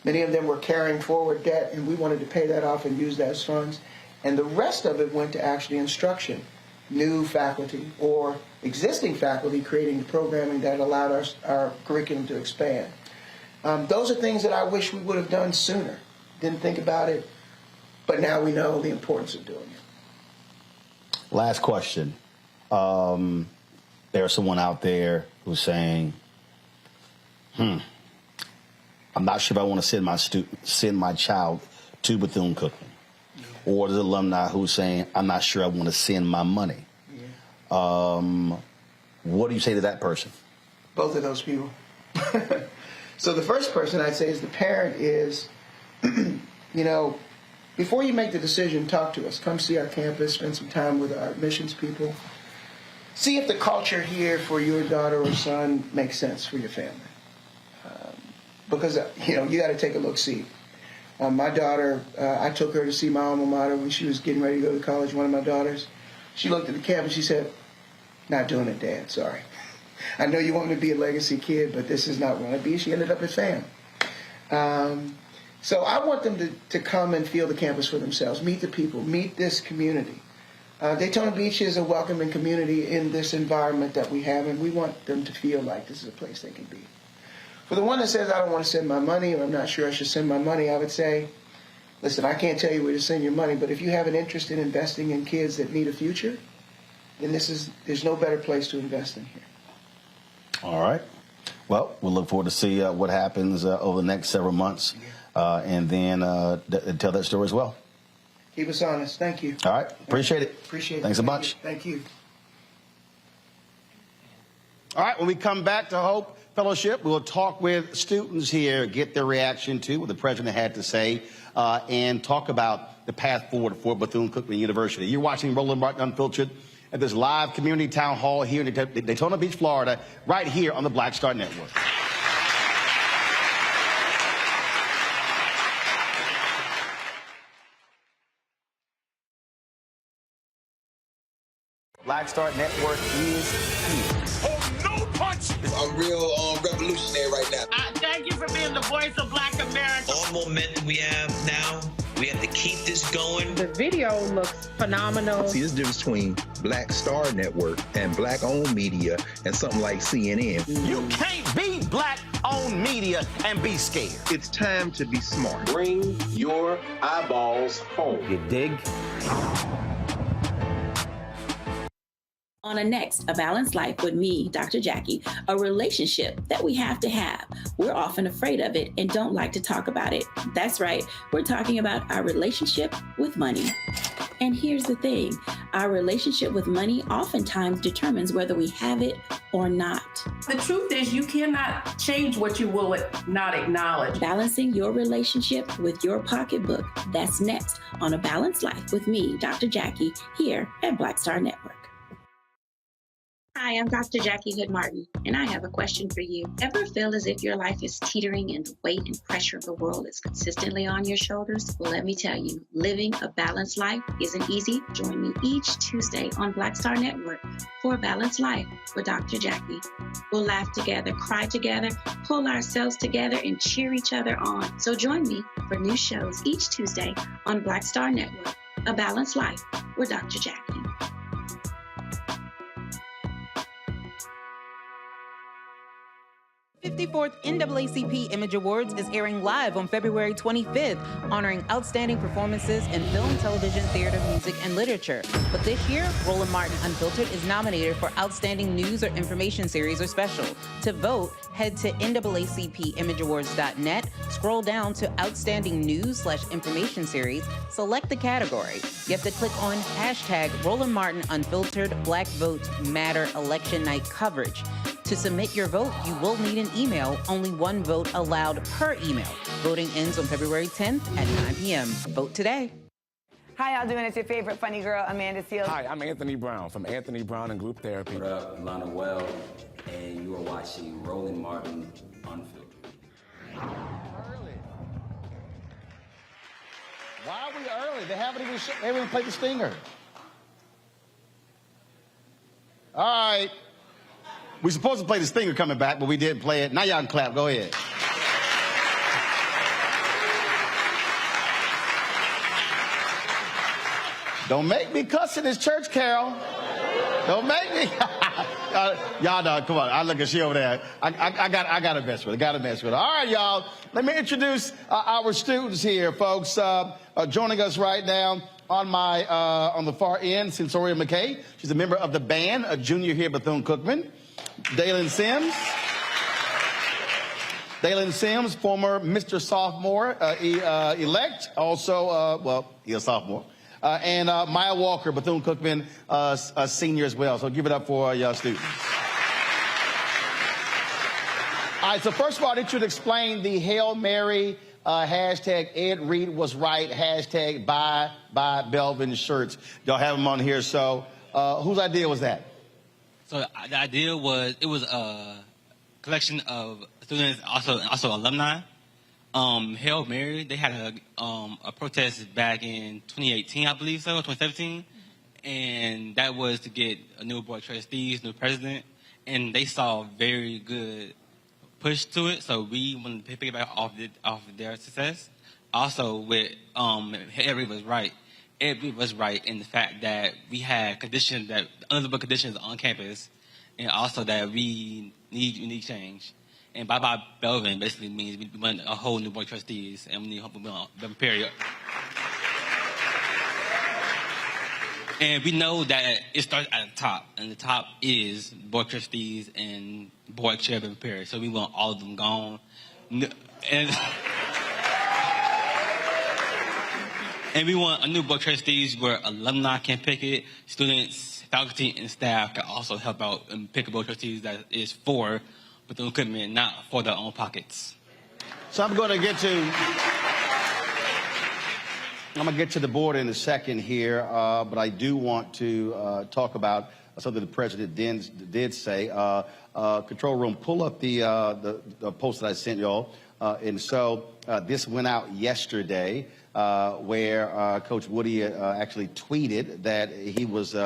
Many of them were carrying forward debt, and we wanted to pay that off and use those funds. And the rest of it went to actually instruction, new faculty or existing faculty creating the programming that allowed our curriculum to expand. Those are things that I wish we would have done sooner. Didn't think about it. But now we know the importance of doing it. Last question. There's someone out there who's saying, I'm not sure if I want to send my child to Bethune-Cookman. Yeah. Or there's alumni who's saying, I'm not sure I want to send my money. Yeah. What do you say to that person? Both of those people. So the first person I'd say is the parent is, before you make the decision, talk to us. Come see our campus, spend some time with our admissions people. See if the culture here for your daughter or son makes sense for your family. Because, you got to take a look-see. My daughter, I took her to see my alma mater when she was getting ready to go to college, one of my daughters. She looked at the campus, she said, not doing it, Dad, sorry. I know you want me to be a legacy kid, but this is not what I want to be. She ended up at FAM. So I want them to come and feel the campus for themselves, meet the people, meet this community. Daytona Beach is a welcoming community in this environment that we have, and we want them to feel like this is a place they can be. For the one that says, I don't want to send my money, or I'm not sure I should send my money, I would say, listen, I can't tell you where to send your money, but if you have an interest in investing in kids that need a future, then there's no better place to invest in here. All right. Well, we'll look forward to see what happens over the next several months, and then tell that story as well. Keep us honest. Thank you. All right. Appreciate it. Appreciate it. Thanks a bunch. Thank you. All right. When we come back to Hope Fellowship, we'll talk with students here, get their reaction to what the president had to say, and talk about the path forward for Bethune-Cookman University. You're watching Roland Martin Unfiltered at this live community town hall here in Daytona Beach, Florida, right here on the Black Star Network. Black Star Network is here. Oh, no punch! I'm real revolutionary right now. Thank you for being the voice of Black America. All momentum we have now, we have to keep this going. The video looks phenomenal. See, there's a difference between Black Star Network and black-owned media and something like CNN. You can't be black-owned media and be scared. It's time to be smart. Bring your eyeballs home. You dig? On a next, A Balanced Life with me, Dr. Jackie, a relationship that we have to have. We're often afraid of it and don't like to talk about it. That's right, we're talking about our relationship with money. And here's the thing, our relationship with money oftentimes determines whether we have it or not. The truth is you cannot change what you will not acknowledge. Balancing your relationship with your pocketbook. That's next on A Balanced Life with me, Dr. Jackie, here at Black Star Network. Hi, I'm Dr. Jackie Hood Martin, and I have a question for you. Ever feel as if your life is teetering and the weight and pressure of the world is consistently on your shoulders? Well, let me tell you, living a balanced life isn't easy. Join me each Tuesday on Black Star Network for A Balanced Life with Dr. Jackie. We'll laugh together, cry together, pull ourselves together, and cheer each other on. So join me for new shows each Tuesday on Black Star Network, A Balanced Life with Dr. Jackie. 54th NAACP Image Awards is airing live on February 25th, honoring outstanding performances in film, television, theater, music, and literature. But this year, Roland Martin Unfiltered is nominated for Outstanding News or Information Series or Special. To vote, head to NAACPImageAwards.net, scroll down to Outstanding News/Information Series, select the category. You have to click on hashtag Roland Martin Unfiltered Black Votes Matter Election Night Coverage. To submit your vote, you will need an email. Only one vote allowed per email. Voting ends on February 10th at 9 p.m. Vote today. Hi, y'all doing? It's your favorite funny girl, Amanda Seals. Hi, I'm Anthony Brown from Anthony Brown and Group Therapy. What up, I'm Lana Well, and you are watching Roland Martin Unfiltered. Early. Why are we early? They haven't even played the stinger. All right. We're supposed to play the stinger coming back, but we didn't play it. Now y'all can clap. Go ahead. Don't make me cuss in this church, Carol. Don't make me. Y'all know, come on. I look at she over there. I got to mess with it. All right, y'all. Let me introduce our students here, folks. Joining us right now on the far end, Sensoria McKay. She's a member of the band, a junior here at Bethune-Cookman. Dayton Sims, former Mr. Sophomore elect, also, he's a sophomore. And Maya Walker, Bethune-Cookman, a senior as well. So give it up for y'all students. All right, so first of all, I need you to explain the Hail Mary, hashtag Ed Reed was right, hashtag buy Belvin shirts. Y'all have them on here. So whose idea was that? So the idea was, it was a collection of students, also alumni. Hail Mary, they had a protest back in 2018, I believe so, 2017. And that was to get a new board of trustees, new president. And they saw a very good push to it, so we wanted to piggyback off their success. Also with Ed was right. Ed was right in the fact that we had conditions that unlivable conditions on campus, and also that we need unique change. And bye Belvin basically means we want a whole new board of trustees, and we need Belvin period. And we know that it starts at the top, and the top is board trustees and board chairman period. So we want all of them gone. And we want a new board trustees where alumni can pick it, students, faculty, and staff can also help out and pick a board trustees that is for Bethune-Cookman, not for their own pockets. So I'm going to get to the board in a second here, but I do want to talk about something the president did say. Control room, pull up the post that I sent y'all. And so this went out yesterday, where Coach Woody actually tweeted that he was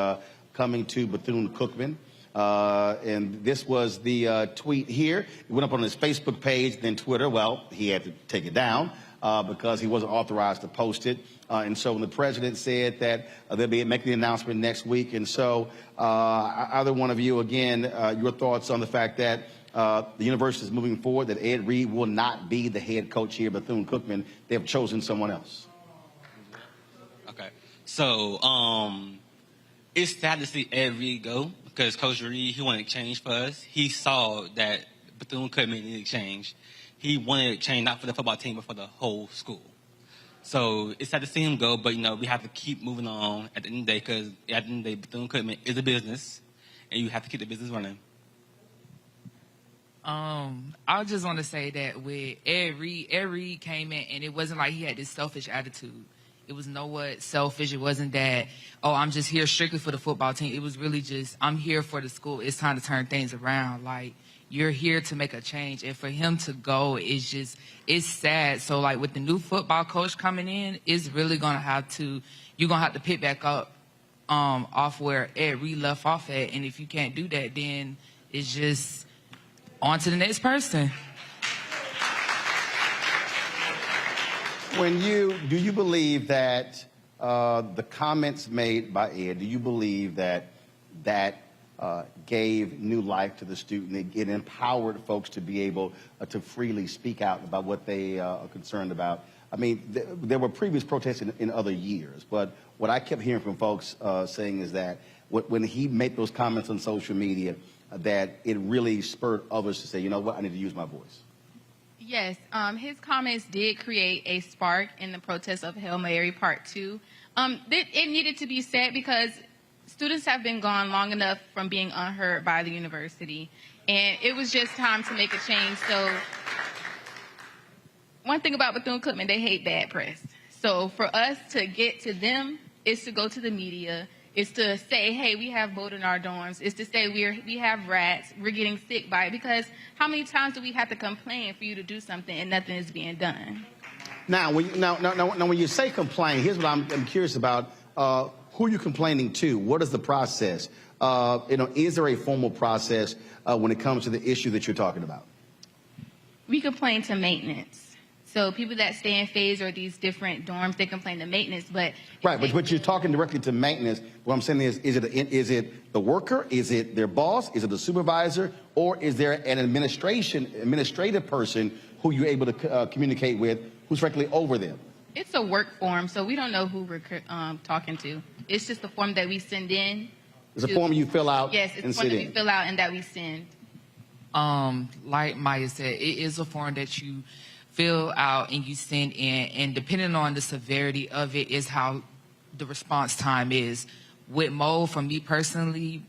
coming to Bethune-Cookman. And this was the tweet here. It went up on his Facebook page, then Twitter. Well, he had to take it down because he wasn't authorized to post it. And so when the president said that they'll be making the announcement next week. And so either one of you, again, your thoughts on the fact that the university is moving forward, that Ed Reed will not be the head coach here at Bethune-Cookman. They have chosen someone else. Okay. So it's sad to see Ed Reed go because Coach Reed, he wanted change for us. He saw that Bethune-Cookman needed change. He wanted change not for the football team, but for the whole school. So it's sad to see him go, but, you know, we have to keep moving on at the end of the day because at the end of the day, Bethune-Cookman is a business, and you have to keep the business running. I just want to say that with Ed Reed came in, and it wasn't like he had this selfish attitude. It was selfish. It wasn't that, oh, I'm just here strictly for the football team. It was really just, I'm here for the school. It's time to turn things around. Like, you're here to make a change. And for him to go, it's sad. So, like, with the new football coach coming in, it's really going to have to, you're going to have to pick back up off where Ed Reed left off at. And if you can't do that, then it's just on to the next person. Do you believe that the comments made by Ed, do you believe that gave new life to the student? It empowered folks to be able to freely speak out about what they are concerned about. I mean, there were previous protests in other years, but what I kept hearing from folks saying is that when he made those comments on social media, that it really spurred others to say, you know what, I need to use my voice. Yes, his comments did create a spark in the protest of Hail Mary Part 2. It needed to be said because students have been gone long enough from being unheard by the university, and it was just time to make a change. So one thing about Bethune-Cookman, they hate bad press. So for us to get to them is to go to the media, is to say, hey, we have mold in our dorms, is to say we have rats, we're getting sick by it, because how many times do we have to complain for you to do something and nothing is being done? Now, when you say complain, here's what I'm curious about. Who are you complaining to? What is the process? Is there a formal process when it comes to the issue that you're talking about? We complain to maintenance. So people that stay in phase or these different dorms, they complain to maintenance, but... Right, but you're talking directly to maintenance. What I'm saying is it the worker? Is it their boss? Is it the supervisor? Or is there an administrative person who you're able to communicate with who's frankly over them? It's a work form, so we don't know who we're talking to. It's just a form that we send in. It's a form you fill out. Yes, it's a form that we fill out and that we send. Like Maya said, it is a form that you fill out and you send in, and depending on the severity of it is how the response time is. With mold, for me personally,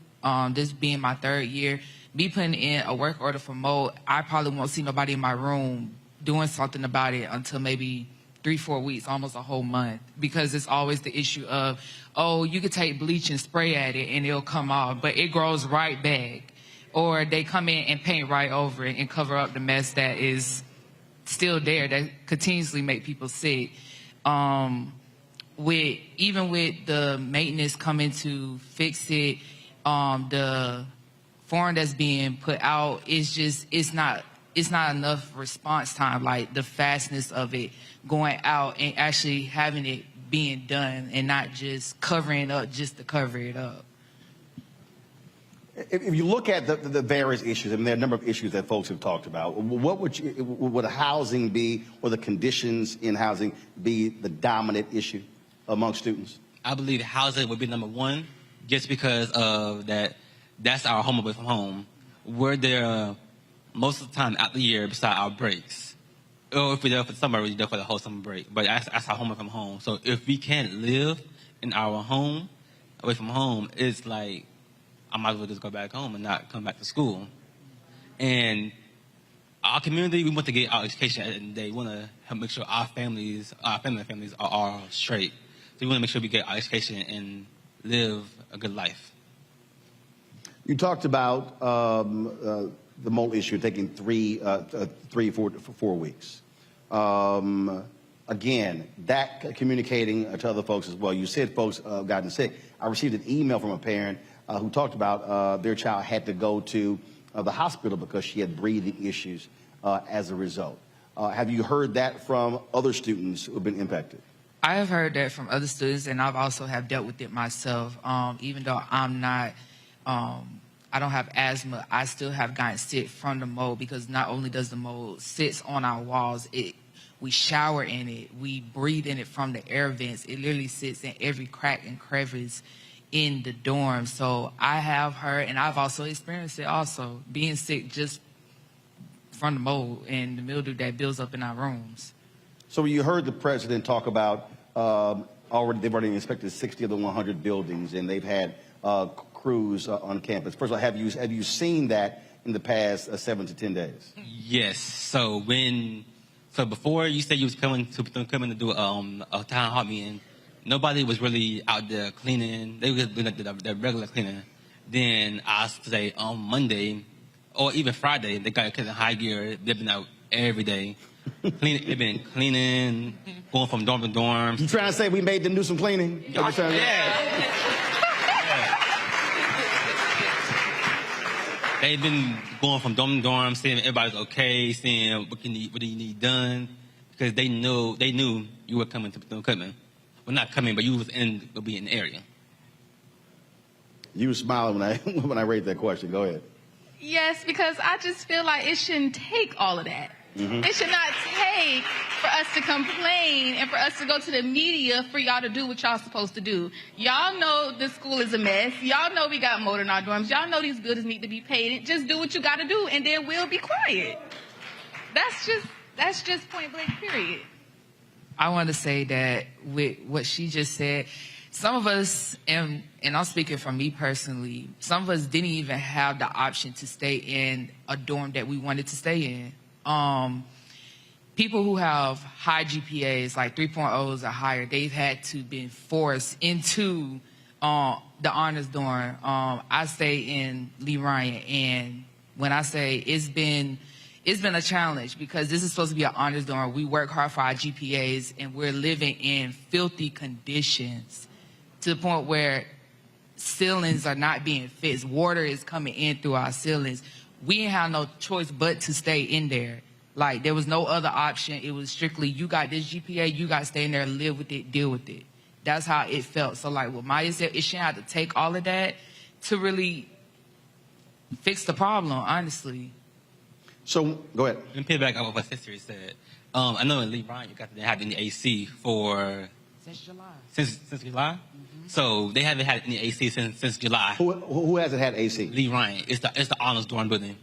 this being my 3rd year, me putting in a work order for mold, I probably won't see nobody in my room doing something about it until maybe 3-4 weeks, almost a whole month, because it's always the issue of, oh, you could take bleach and spray at it and it'll come off, but it grows right back. Or they come in and paint right over it and cover up the mess that is still there, that continuously make people sick. Even with the maintenance coming to fix it, the form that's being put out, it's not enough response time, like the fastness of it going out and actually having it being done and not just covering up just to cover it up. If you look at the various issues, I mean, there are a number of issues that folks have talked about. What would housing be, or the conditions in housing be the dominant issue among students? I believe housing would be number one, just because of that. That's our home away from home. We're there most of the time out the year, beside our breaks. Or if we're there for the summer, we're there for the whole summer break. But that's our home away from home. So if we can't live in our home away from home, it's like I might as well just go back home and not come back to school. And our community, we want to get our education at the end of the day. We want to help make sure our families are straight. So we want to make sure we get our education and live a good life. You talked about the mold issue taking 4 weeks. Again, that communicating to other folks as well. You said folks gotten sick. I received an email from a parent who talked about their child had to go to the hospital because she had breathing issues as a result. Have you heard that from other students who have been impacted? I have heard that from other students, and I've also have dealt with it myself. Even though I'm not, I don't have asthma, I still have gotten sick from the mold, because not only does the mold sits on our walls, we shower in it, we breathe in it from the air vents. It literally sits in every crack and crevice in the dorm. So I have heard, and I've also experienced it also, being sick just from the mold and the mildew that builds up in our rooms. So you heard the president talk about they've already inspected 60 of the 100 buildings, and they've had crews on campus. First of all, have you seen that in the past 7 to 10 days? Yes. So before you said you was coming to do a town hall meeting, nobody was really out there cleaning. They were doing the regular cleaning. Then I say on Monday or even Friday, they got in high gear. They've been out every day. They've been cleaning, going from dorm to dorm. You trying to say we made them do some cleaning? Yeah. They've been going from dorm to dorm, seeing if everybody's okay, seeing what do you need done, because they knew you were coming to Bethune-Cookman. Well, not coming, but you will be in the area. You were smiling when I raised that question. Go ahead. Yes, because I just feel like it shouldn't take all of that. Mm-hmm. It should not take for us to complain and for us to go to the media for y'all to do what y'all supposed to do. Y'all know the school is a mess. Y'all know we got mold in our dorms. Y'all know these buildings need to be painted. Just do what you got to do, and then we'll be quiet. That's just point blank, period. I want to say that with what she just said, some of us, and I'm speaking from me personally, some of us didn't even have the option to stay in a dorm that we wanted to stay in. People who have high GPAs, like 3.0s or higher, they've had to been forced into the honors dorm. I stay in Lee Ryan, and when I say it's been a challenge, because this is supposed to be an honors dorm. We work hard for our GPAs, and we're living in filthy conditions to the point where ceilings are not being fixed. Water is coming in through our ceilings. We didn't have no choice but to stay in there. Like, there was no other option. It was strictly, you got this GPA, you got to stay in there, live with it, deal with it. That's how it felt. So, like what Maya said, it shouldn't have to take all of that to really fix the problem, honestly. So, go ahead. Let me piggyback on what Sister said. I know in Lee Ryan, you got to have any AC for... Since July. Since July? Mm-hmm. So they haven't had any AC since July. Who hasn't had AC? Lee Ryan. It's the honors dorm building.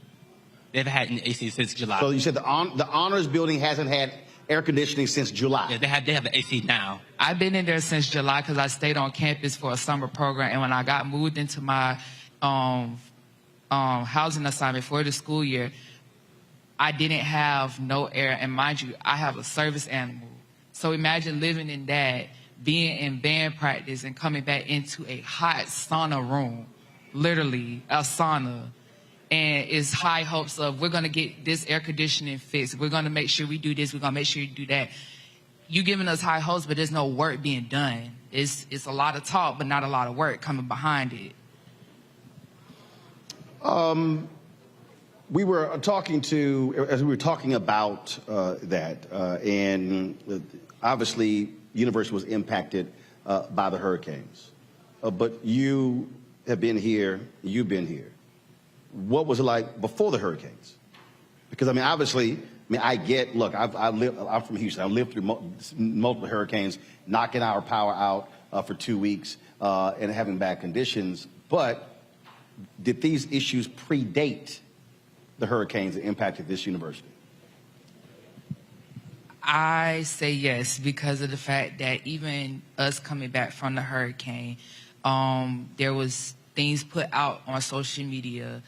They haven't had any AC since July. So you said the honors building hasn't had air conditioning since July? Yeah, they have the AC now. I've been in there since July because I stayed on campus for a summer program, and when I got moved into my housing assignment for the school year, I didn't have no air. And mind you, I have a service animal. So imagine living in that, being in band practice and coming back into a hot sauna room, literally a sauna. And it's high hopes of, we're going to get this air conditioning fixed. We're going to make sure we do this. We're going to make sure you do that. You giving us high hopes, but there's no work being done. It's a lot of talk, but not a lot of work coming behind it. We were talking about that, and obviously, university was impacted by the hurricanes. But you have been here, you've been here. What was it like before the hurricanes? Because, I mean, obviously, I'm from Houston. I lived through multiple hurricanes, knocking our power out for 2 weeks and having bad conditions. But did these issues predate the hurricanes that impacted this university? I say yes, because of the fact that even us coming back from the hurricane, there was things put out on social media,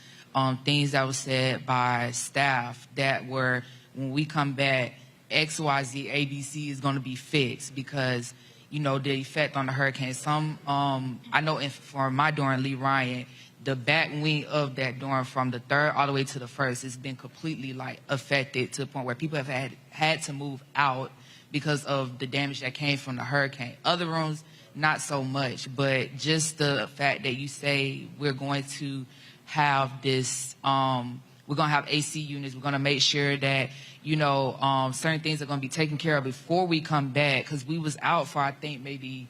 things that were said by staff that were, when we come back, X, Y, Z, ABC is going to be fixed because, you know, the effect on the hurricane. Some, I know for my dorm, Lee Ryan, the back wing of that dorm from the 3rd all the way to the 1st has been completely like affected to the point where people have had to move out because of the damage that came from the hurricane. Other rooms, not so much, but just the fact that you say we're going to have this, we're going to have AC units, we're going to make sure that, you know, certain things are going to be taken care of before we come back, because we was out for, I think, maybe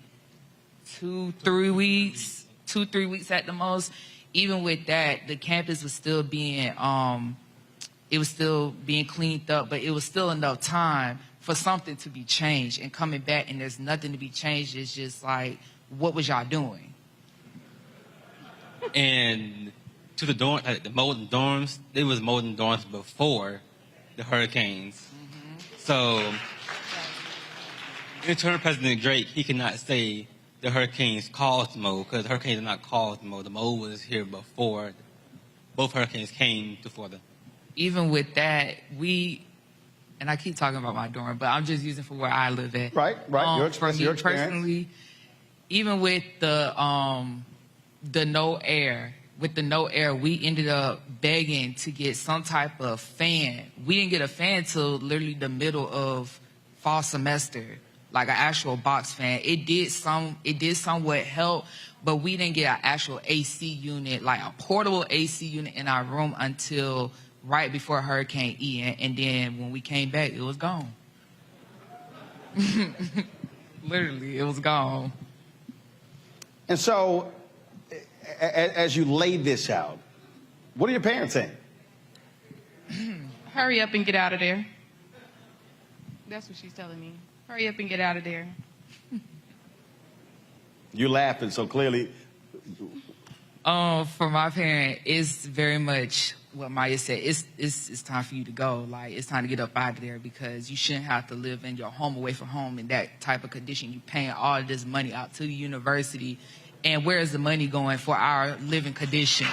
2-3 weeks at the most. Even with that, the campus was still being, it was still being cleaned up, but it was still enough time for something to be changed. And coming back and there's nothing to be changed, it's just like, what was y'all doing? And to the dorm, like the molten dorms, there was molten dorms before the hurricanes. Mm-hmm. So, interim President Drake, he cannot say the hurricanes caused mold, because the hurricanes did not cause mold. The mold was here before both hurricanes came to Florida. Even with that, and I keep talking about my dorm, but I'm just using for where I live at. Right. Your experience. Personally, even with the no air, we ended up begging to get some type of fan. We didn't get a fan till literally the middle of fall semester, like an actual box fan. It did somewhat help, but we didn't get an actual AC unit, like a portable AC unit in our room until right before Hurricane Ian, and then when we came back, it was gone. Literally, it was gone. And so, as you laid this out, what are your parents saying? Hurry up and get out of there. That's what she's telling me. Hurry up and get out of there. You're laughing, so clearly. For my parent, it's very much what Maya said. It's time for you to go. Like, it's time to get up out of there, because you shouldn't have to live in your home away from home in that type of condition. You paying all of this money out to the university, and where is the money going for our living conditions?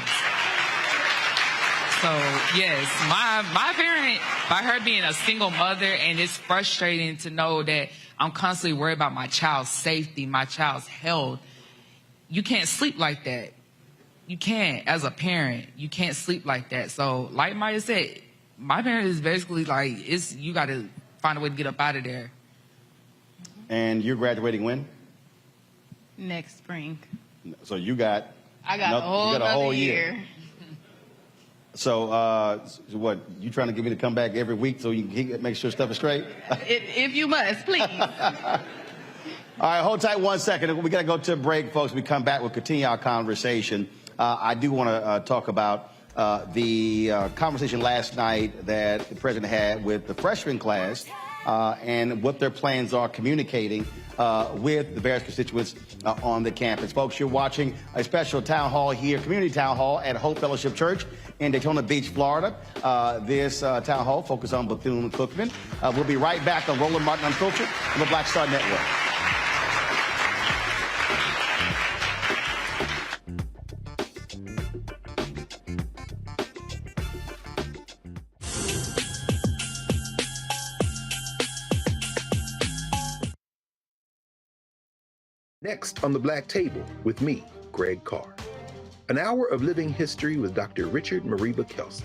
So yes, my parent, by her being a single mother, and it's frustrating to know that I'm constantly worried about my child's safety, my child's health. You can't sleep like that. You can't, as a parent, you can't sleep like that. So like Maya said, my parent is basically like, you got to find a way to get up out of there. And you're graduating when? Next spring. So I got a whole year. So what, you trying to get me to come back every week so you can make sure stuff is straight? If you must, please. All right, hold tight 1 second. We got to go to a break, folks. We come back, we'll continue our conversation. I do want to talk about the conversation last night that the president had with the freshman class and what their plans are communicating with the various constituents on the campus. Folks, you're watching a special town hall here, community town hall at Hope Fellowship Church in Daytona Beach, Florida. This town hall focused on Bethune-Cookman. We'll be right back on Roland Martin Unfiltered on the Black Star Network. Next on the Black Table with me, Greg Carr. An hour of living history with Dr. Richard Mariba Kelsey,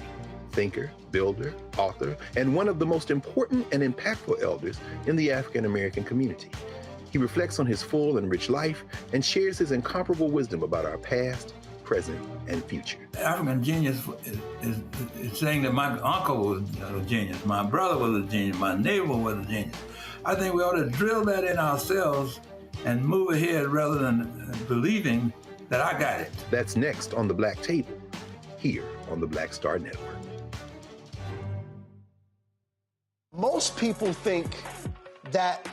thinker, builder, author, and one of the most important and impactful elders in the African American community. He reflects on his full and rich life and shares his incomparable wisdom about our past, present, and future. African genius is saying that my uncle was a genius, my brother was a genius, my neighbor was a genius. I think we ought to drill that in ourselves and move ahead rather than believing that I got it. That's next on the Black Table, here on the Black Star Network. Most people think that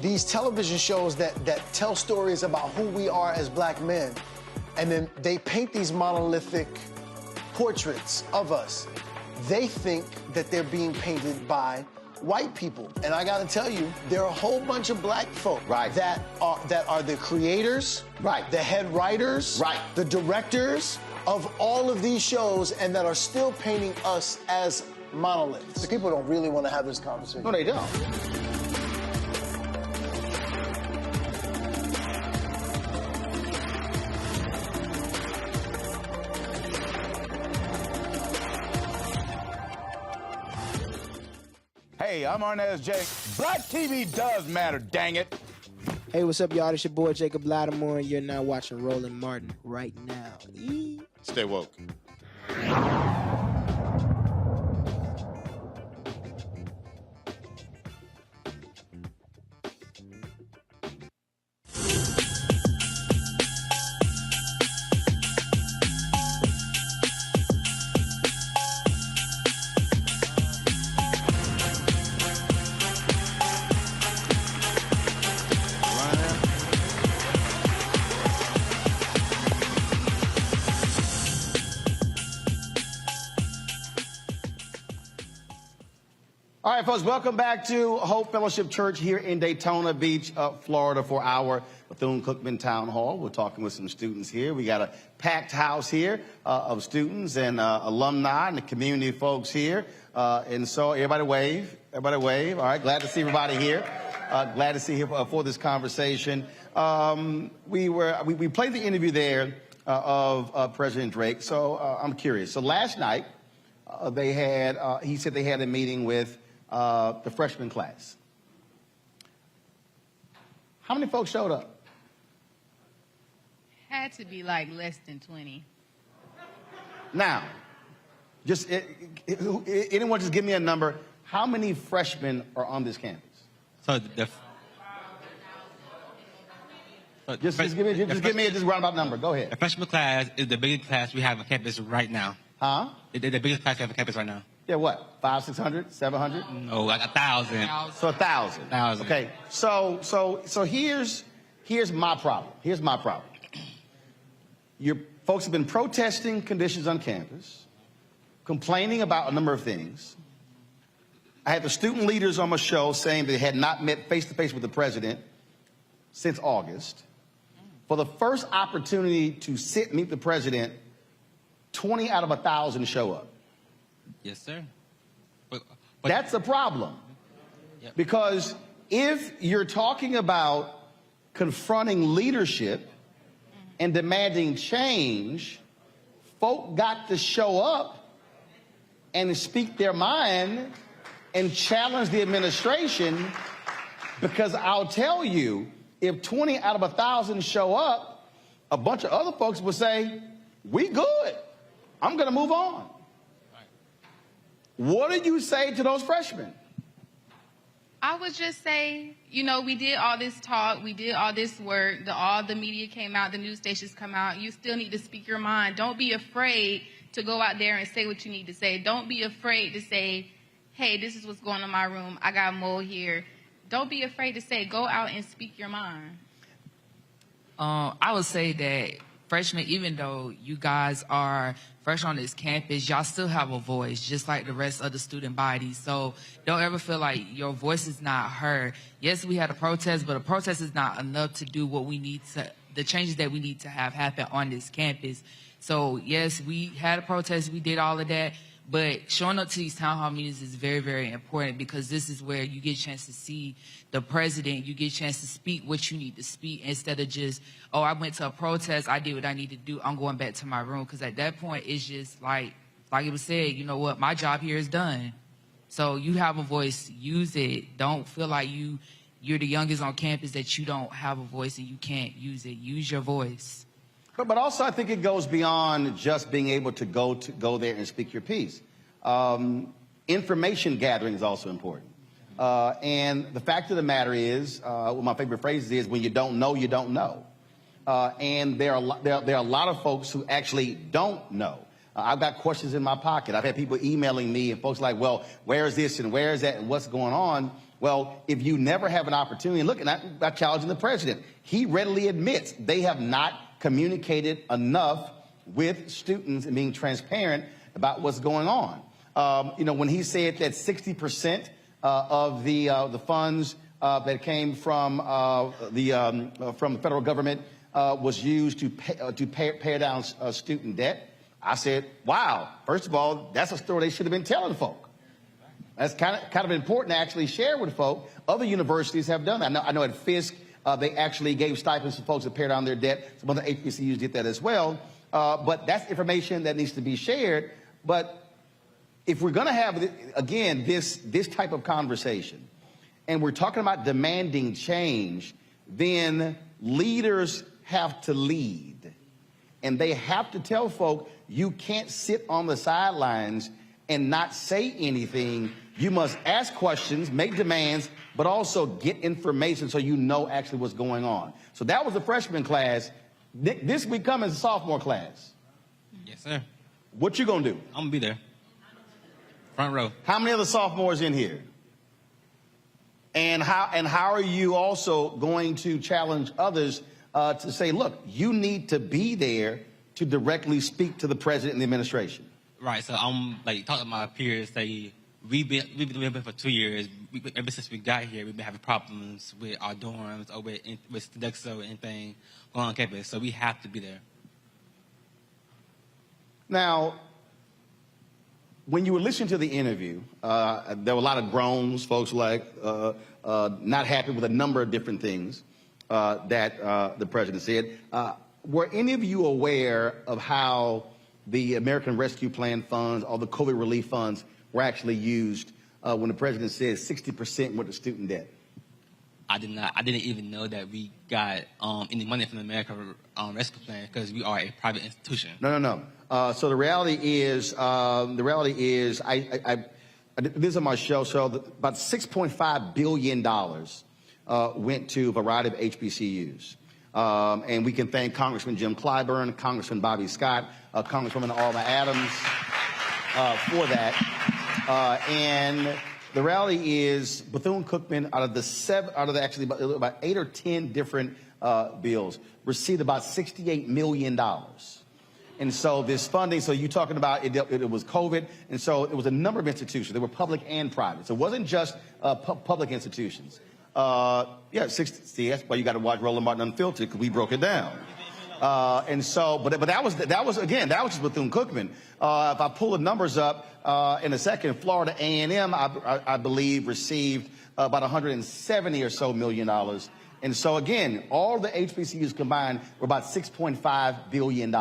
these television shows that tell stories about who we are as black men, and then they paint these monolithic portraits of us. They think that they're being painted by white people. And I gotta tell you, there are a whole bunch of black folk that are the creators, the head writers, the directors of all of these shows, and that are still painting us as monoliths. The people don't really want to have this conversation. No, they don't. Hey, I'm Arnaz J. Black TV does matter, dang it. Hey, what's up, y'all? It's your boy, Jacob Lattimore, and you're now watching Roland Martin right now. Stay woke. All right, folks, welcome back to Hope Fellowship Church here in Daytona Beach, Florida, for our Bethune-Cookman Town Hall. We're talking with some students here. We got a packed house here of students and alumni and the community folks here. And so everybody wave. Everybody wave. All right, glad to see everybody here. Glad to see you here for this conversation. We played the interview there of President Drake. So I'm curious. So last night, he said they had a meeting with the freshman class. How many folks showed up? Had to be like less than 20. Now, anyone just give me a number. How many freshmen are on this campus? So just give me a roundabout number. Go ahead. The freshman class is the biggest class we have on campus right now. Huh? The biggest class we have on campus right now. Yeah, what? 500, 600, 700? No, like 1,000. So 1,000. 1,000. Okay. So here's my problem. Here's my problem. Your folks have been protesting conditions on campus, complaining about a number of things. I had the student leaders on my show saying they had not met face-to-face with the president since August. For the first opportunity to meet the president, 20 out of 1,000 show up. Yes, sir. But that's a problem. Yep. Because if you're talking about confronting leadership and demanding change, folk got to show up and speak their mind and challenge the administration, because I'll tell you, if 20 out of 1,000 show up, a bunch of other folks will say, we good. I'm going to move on. What do you say to those freshmen? I would just say, we did all this talk, we did all this work, all the media came out, the news stations come out. You still need to speak your mind. Don't be afraid to go out there and say what you need to say. Don't be afraid to say, hey, this is what's going on in my room. I got mold here. Don't be afraid to say, go out and speak your mind. I would say that freshmen, even though you guys are fresh on this campus, y'all still have a voice, just like the rest of the student body. So don't ever feel like your voice is not heard. Yes, we had a protest, but a protest is not enough to do what we need to, the changes that we need to have happen on this campus. So yes, we had a protest, we did all of that, but showing up to these town hall meetings is very, very important, because this is where you get a chance to see the president, you get a chance to speak what you need to speak, instead of just, oh, I went to a protest, I did what I need to do, I'm going back to my room. Because at that point, it's just like it was said, you know what, my job here is done. So you have a voice, use it. Don't feel like you're the youngest on campus that you don't have a voice and you can't use it. Use your voice. But also, I think it goes beyond just being able to go there and speak your piece. Information gathering is also important. And the fact of the matter is, one of my favorite phrases is, when you don't know, you don't know. And there are a lot of folks who actually don't know. I've got questions in my pocket. I've had people emailing me and folks like, well, where is this and where is that and what's going on? Well, if you never have an opportunity, and look, and I'm not challenging the president, he readily admits they have not communicated enough with students and being transparent about what's going on. You know, when he said that 60% of the funds that came from the federal government was used to pay down student debt, I said, wow, first of all, that's a story they should have been telling folk. That's kind of important to actually share with folk. Other universities have done that. I know at Fisk, they actually gave stipends to folks to pay down their debt. Some other HBCUs did that as well. But that's information that needs to be shared. But if we're going to have, again, this type of conversation, and we're talking about demanding change, then leaders have to lead. And they have to tell folk, you can't sit on the sidelines and not say anything. You must ask questions, make demands, but also get information so you know actually what's going on. So that was the freshman class. This week coming is a sophomore class. Yes, sir. What you gonna do? I'm gonna be there. Front row. How many other sophomores in here? And how are you also going to challenge others to say, look, you need to be there to directly speak to the president and the administration? Right. So I'm like talking to my peers. Say we've been for 2 years. Ever since we got here, we've been having problems with our dorms or with Sodexo or anything going on campus. So we have to be there. Now, when you were listening to the interview, there were a lot of groans, folks like not happy with a number of different things that the president said. Were any of you aware of how the American Rescue Plan funds or the COVID relief funds were actually used when the president said 60% went to student debt? I did not. I didn't even know that we got any money from the American Rescue Plan because we are a private institution. No. So the reality is, this is on my show. So about $6.5 billion went to a variety of HBCUs. And we can thank Congressman Jim Clyburn, Congressman Bobby Scott, Congresswoman Alma Adams for that. And the reality is Bethune-Cookman, out of actually about 8 or 10 different bills, received about $68 million. And so this funding, so you're talking about it was COVID, and so it was a number of institutions. They were public and private. So it wasn't just public institutions. See, that's why you got to watch Roland Martin Unfiltered, because we broke it down. And so, but that was just Bethune-Cookman. If I pull the numbers up in a second, Florida A&M, I believe, received about $170 or so million. And so again, all the HBCUs combined were about $6.5 billion.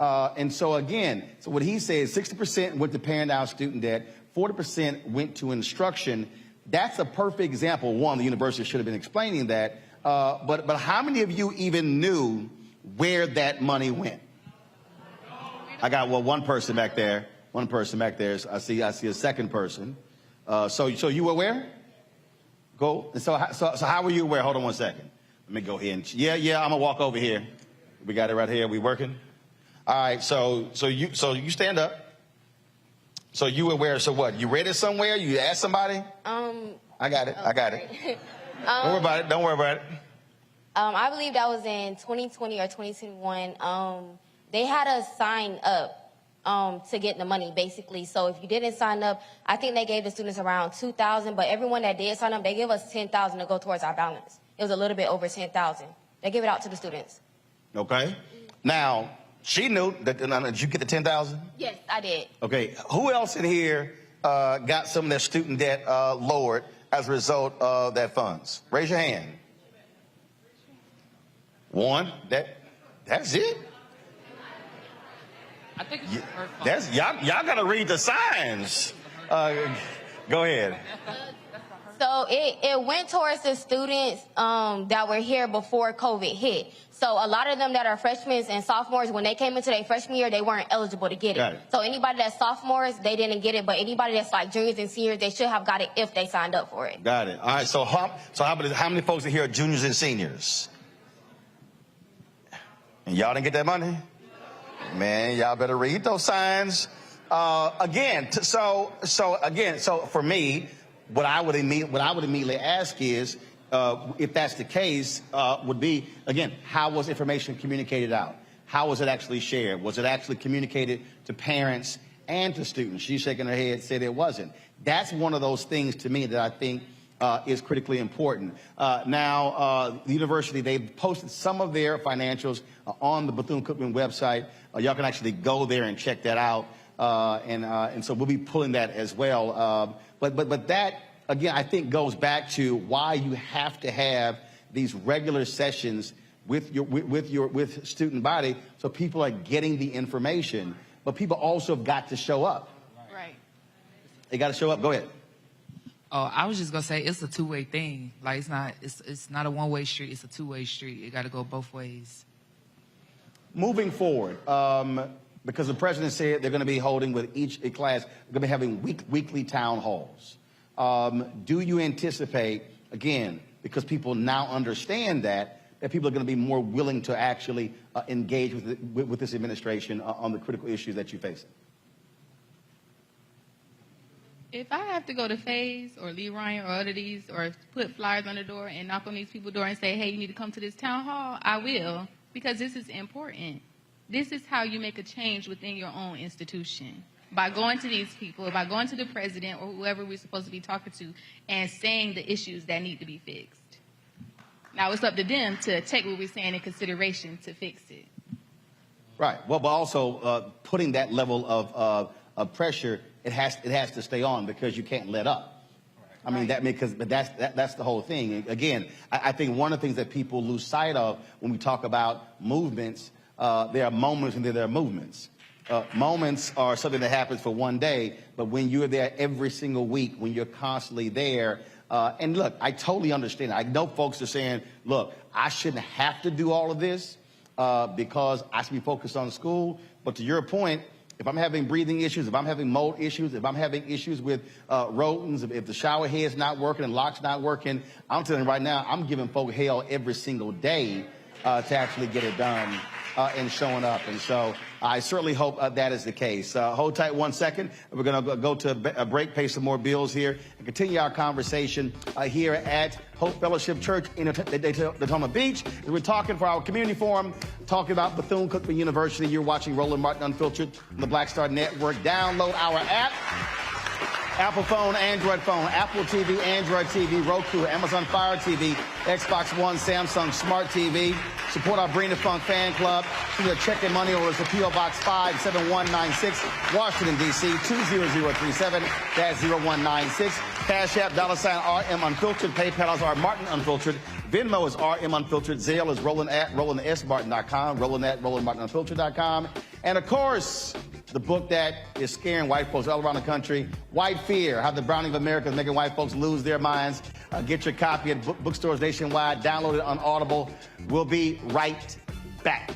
And so again, so what he said, 60% went to paying down student debt, 40% went to instruction. That's a perfect example. One, the university should have been explaining that. But how many of you even knew where that money went? I got, one person back there. One person back there. I see a second person. So you were where? Go. So how were you aware? Hold on one second. Let me go ahead and, yeah, I'm gonna walk over here. We got it right here. We working? All right, so you stand up. So you were aware, so what? You read it somewhere? You asked somebody? I got it. Don't worry about it. I believe that was in 2020 or 2021. They had us sign up to get the money, basically. So if you didn't sign up, I think they gave the students around $2,000, but everyone that did sign up, they gave us $10,000 to go towards our balance. It was a little bit over $10,000. They gave it out to the students. Okay. Now, she knew that. Did you get the $10,000? Yes, I did. Okay. Who else in here got some of their student debt lowered as a result of that funds? Raise your hand. One. That's it. I think it's y'all got to read the signs. Go ahead. So it went towards the students that were here before COVID hit. So a lot of them that are freshmen and sophomores, when they came into their freshman year, they weren't eligible to get it. So anybody that's sophomores, they didn't get it. But anybody that's like juniors and seniors, they should have got it if they signed up for it. Got it. All right. So how many folks are here are juniors and seniors? And y'all didn't get that money? Man, y'all better read those signs. So for me, what I would immediately ask is, if that's the case, would be, again, how was information communicated out? How was it actually shared? Was it actually communicated to parents and to students? She's shaking her head, said it wasn't. That's one of those things to me that I think is critically important. The university, they've posted some of their financials on the Bethune-Cookman website. Y'all can actually go there and check that out. And so we'll be pulling that as well. But that, again, I think goes back to why you have to have these regular sessions with student body, so people are getting the information. But people also have got to show up. Right. They got to show up. Go ahead. Oh, I was just gonna say it's a two-way thing. Like it's not a one-way street. It's a two-way street. It got to go both ways. Moving forward, because the president said they're going to be holding with each class, they're going to be having weekly town halls. Do you anticipate, again, because people now understand that people are going to be more willing to actually engage with this administration on the critical issues that you face? If I have to go to FaZe or Lee Ryan or other these or put flyers on the door and knock on these people's door and say, hey, you need to come to this town hall, I will, because this is important. This is how you make a change within your own institution. By going to these people, by going to the president or whoever we're supposed to be talking to and saying the issues that need to be fixed. Now it's up to them to take what we're saying in consideration to fix it. Right. Well, but also putting that level of pressure, it has to stay on because you can't let up. I mean, that's the whole thing. Again, I think one of the things that people lose sight of when we talk about movements, there are moments and there are movements. Moments are something that happens for one day, but when you're there every single week, when you're constantly there, and look, I totally understand. I know folks are saying, look, I shouldn't have to do all of this because I should be focused on school. But to your point, if I'm having breathing issues, if I'm having mold issues, if I'm having issues with rodents, if the shower head's not working and lock's not working, I'm telling you right now, I'm giving folk hell every single day to actually get it done and showing up. And so I certainly hope that is the case. Hold tight 1 second. We're going to go to a break, pay some more bills here, and continue our conversation here at Hope Fellowship Church in Daytona Beach. We're talking for our community forum, talking about Bethune-Cookman University. You're watching Roland Martin Unfiltered on the Black Star Network. Download our app. Apple phone, Android phone, Apple TV, Android TV, Roku, Amazon Fire TV, Xbox One, Samsung Smart TV. Support our Bring the Funk fan club. Send your check and money orders to P.O. Box 57196, Washington, D.C. 20037. That's 0196. Cash App, $RM Unfiltered. PayPal is R Martin Unfiltered. Venmo is RM Unfiltered. Zelle is Roland@RolandSMartin.com. Roland@RolandMartinUnfiltered.com. And of course, the book that is scaring white folks all around the country, White Fear, How the Browning of America is Making White Folks Lose Their Minds. Get your copy at bookstores nationwide. Download it on Audible. We'll be right back.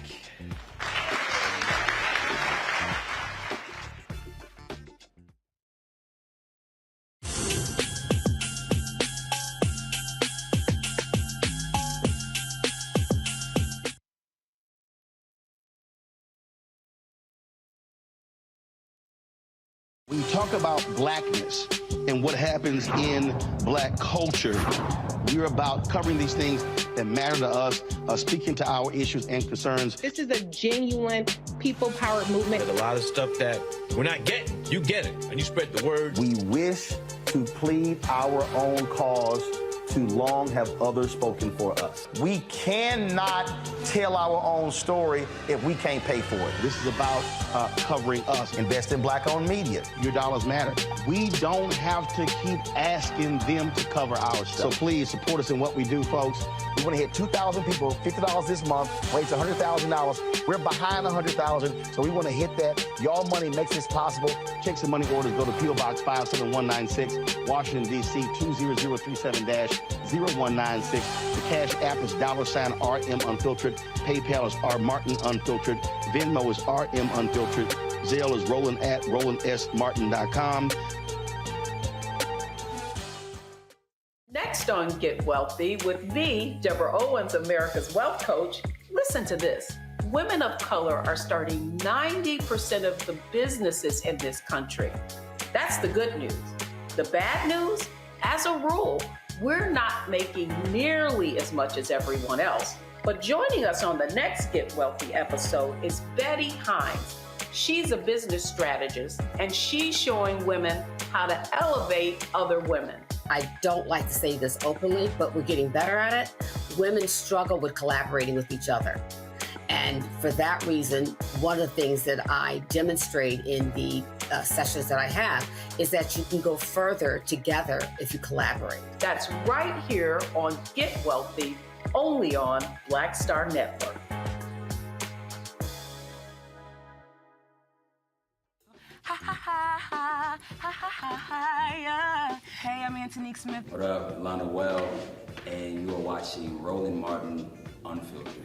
When you talk about blackness and what happens in black culture, we're about covering these things that matter to us, speaking to our issues and concerns. This is a genuine people-powered movement. There's a lot of stuff that we're not getting. You get it, and you spread the word. We wish to plead our own cause. Too long have others spoken for us. We cannot tell our own story if we can't pay for it. This is about covering us. Invest in black-owned media. Your dollars matter. We don't have to keep asking them to cover our stuff. So please support us in what we do, folks. We want to hit 2,000 people, $50 this month, raise $100,000. We're behind 100,000, so we want to hit that. Your money makes this possible. Check some money orders. Go to P.O. Box 57196, Washington, D.C. 20037-0196. The Cash App is $RM Unfiltered. PayPal is R Martin Unfiltered. Venmo is RM Unfiltered. Zelle is Roland@RolandSMartin.com. Next on Get Wealthy with me, Deborah Owens, America's Wealth Coach. Listen to this. women of color are starting 90% of the businesses in this country. That's the good news. The bad news, as a rule, we're not making nearly as much as everyone else. But joining us on the next Get Wealthy episode is Betty Hines. She's a business strategist, and she's showing women how to elevate other women. I don't like to say this openly, but we're getting better at it. Women struggle with collaborating with each other. And for that reason, one of the things that I demonstrate in the sessions that I have is that you can go further together if you collaborate. That's right here on Get Wealthy, only on Black Star Network. Hey, I'm Antonique Smith. What up, Lana Well, and you are watching Roland Martin Unfiltered.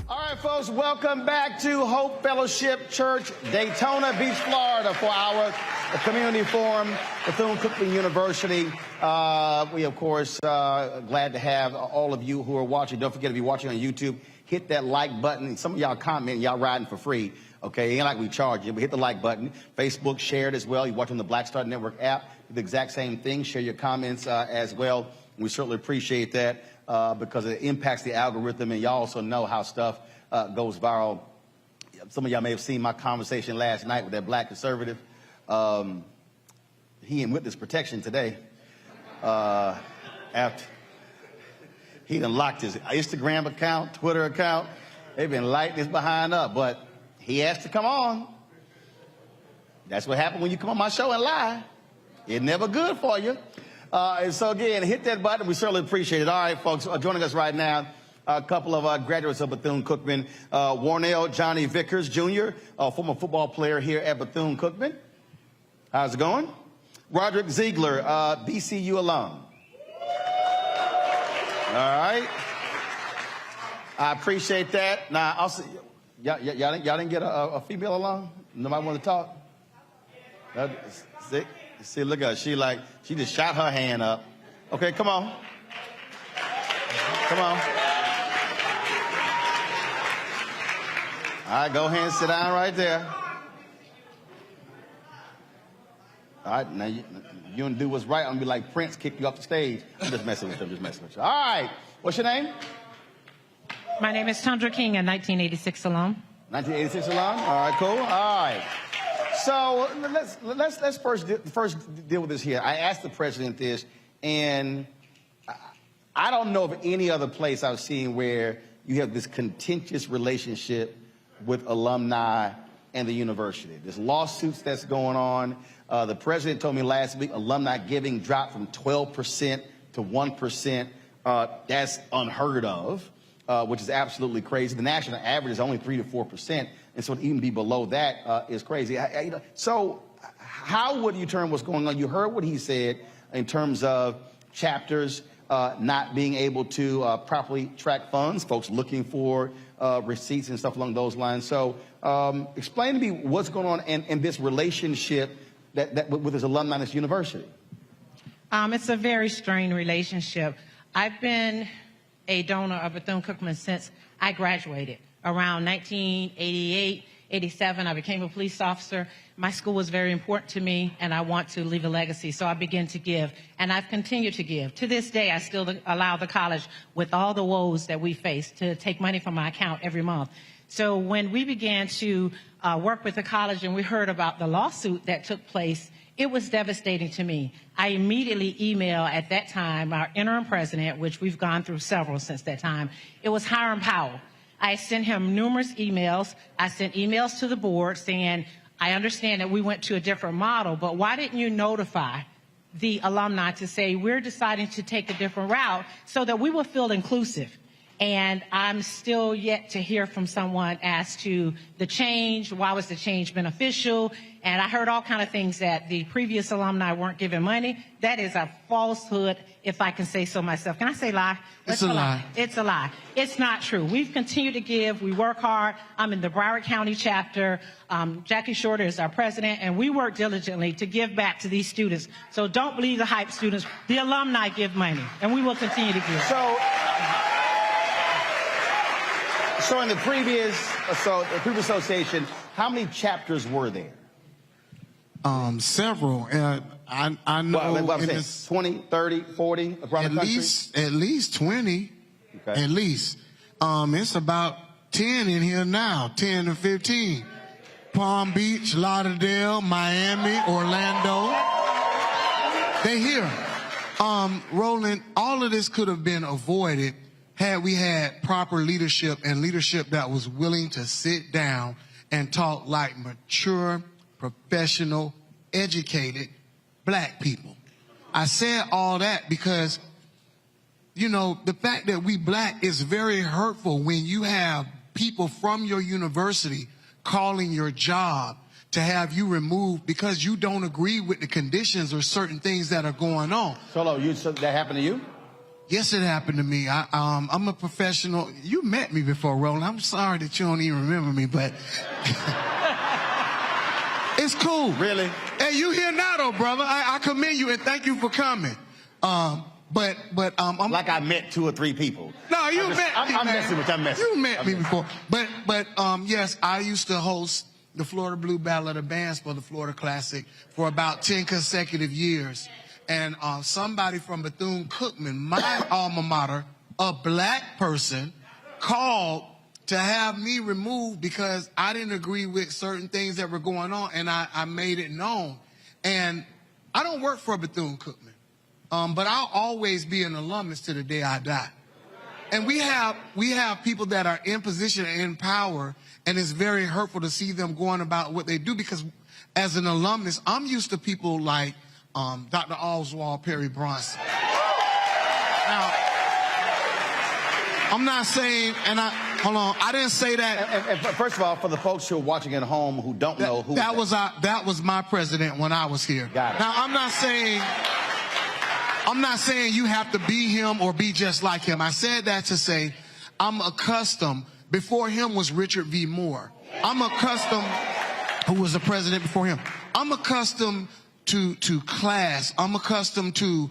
All right, folks, welcome back to Hope Fellowship Church, Daytona Beach, Florida, for our community forum, Bethune-Cookman University. We, of course, glad to have all of you who are watching. Don't forget, if you're watching on YouTube, hit that like button. Some of y'all comment, y'all riding for free. Okay, ain't like we charge you, but hit the like button. Facebook, share it as well. You're watching the Black Star Network app. Do the exact same thing. Share your comments as well. We certainly appreciate that because it impacts the algorithm, and y'all also know how stuff goes viral. Some of y'all may have seen my conversation last night with that black conservative. He in witness protection today. After he done locked his Instagram account, Twitter account. They've been lighting his behind up, but he has to come on. That's what happened when you come on my show and lie. It's never good for you. And so again, hit that button. We certainly appreciate it. All right, folks, joining us right now, a couple of graduates of Bethune-Cookman. Warnell Johnny Vickers, Jr., former football player here at Bethune-Cookman. How's it going? Roderick Ziegler, BCU alum. All right. I appreciate that. Now, also, y'all didn't get a female alum? Nobody want to talk? See, look at her. She just shot her hand up. Okay, come on. Come on. All right, go ahead and sit down right there. All right, now you don't do what's right. I'm going to be like Prince, kick you off the stage. I'm just messing with you. All right, what's your name? My name is Tundra King, a 1986 alum. 1986 alum? All right, cool. All right. So let's first deal with this here. I asked the president this, and I don't know of any other place I've seen where you have this contentious relationship with alumni and the university. There's lawsuits that's going on. The president told me last week alumni giving dropped from 12% to 1%. That's unheard of. which is absolutely crazy. The national average is only 3 to 4%, and so to even be below that is crazy. So how would you term what's going on? You heard what he said in terms of chapters not being able to properly track funds, folks looking for receipts and stuff along those lines. So explain to me what's going on in this relationship that with his alumni in this university. It's a very strained relationship. I've been a donor of Bethune-Cookman since I graduated. Around 1988, 87, I became a police officer. My school was very important to me, and I want to leave a legacy, so I began to give, and I've continued to give. To this day, I still allow the college, with all the woes that we face, to take money from my account every month. So when we began to work with the college and we heard about the lawsuit that took place, it was devastating to me. I immediately emailed, at that time, our interim president, which we've gone through several since that time. It was Hiram Powell. I sent him numerous emails. I sent emails to the board saying, I understand that we went to a different model, but why didn't you notify the alumni to say we're deciding to take a different route so that we will feel inclusive? And I'm still yet to hear from someone as to the change, why was the change beneficial? And I heard all kind of things that the previous alumni weren't giving money. That is a falsehood, if I can say so myself. Can I say lie? It's a lie. It's a lie. It's not true. We've continued to give. We work hard. I'm in the Broward County chapter. Jackie Shorter is our president, and we work diligently to give back to these students. So don't believe the hype, students. The alumni give money, and we will continue to give. So in the previous association, how many chapters were there? Several. I know what I'm saying, 20, 30, 40 around the country? At least 20. Okay. At least. It's about 10 in here now, 10 to 15. Palm Beach, Lauderdale, Miami, Orlando. They here. Roland, all of this could have been avoided had we had proper leadership, and leadership that was willing to sit down and talk like mature, professional, educated black people. I said all that because, you know, the fact that we black is very hurtful when you have people from your university calling your job to have you removed because you don't agree with the conditions or certain things that are going on. So that happened to you? Yes, it happened to me. I'm a professional. You met me before, Roland. I'm sorry that you don't even remember me, but it's cool. Really? Hey, you here now, though, brother. I commend you and thank you for coming. I'm like I met 2 or 3 people. No, you met me. I'm messing with you. I'm messing. You met me before. But yes, I used to host the Florida Blue Battle of the Bands for the Florida Classic for about 10 consecutive years. And somebody from Bethune-Cookman, my alma mater, a black person, called to have me removed because I didn't agree with certain things that were going on, and I made it known. And I don't work for Bethune-Cookman, but I'll always be an alumnus to the day I die. And we have people that are in position and in power, and it's very hurtful to see them going about what they do because as an alumnus, I'm used to people like Dr. Oswald Perry Bronson. Now, I'm not saying, hold on, I didn't say that. And first of all, for the folks who are watching at home who don't know who that was my president when I was here. Got it. Now, I'm not saying you have to be him or be just like him. I said that to say I'm accustomed. Before him was Richard V. Moore. I'm accustomed, who was the president before him. I'm accustomed to class. I'm accustomed to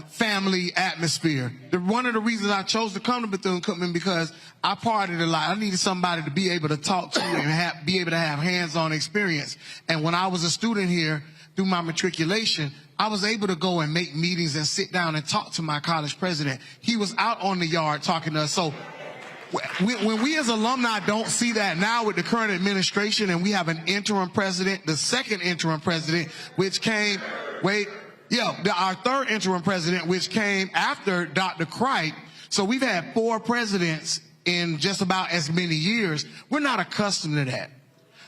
family atmosphere. One of the reasons I chose to come to Bethune-Cookman because I partied a lot. I needed somebody to be able to talk to and be able to have hands-on experience. And when I was a student here, through my matriculation, I was able to go and make meetings and sit down and talk to my college president. He was out on the yard talking to us. So when we as alumni don't see that now with the current administration and we have an interim president, the second interim president, which came, our third interim president, which came after Dr. Cripe. So we've had 4 presidents in just about as many years. We're not accustomed to that.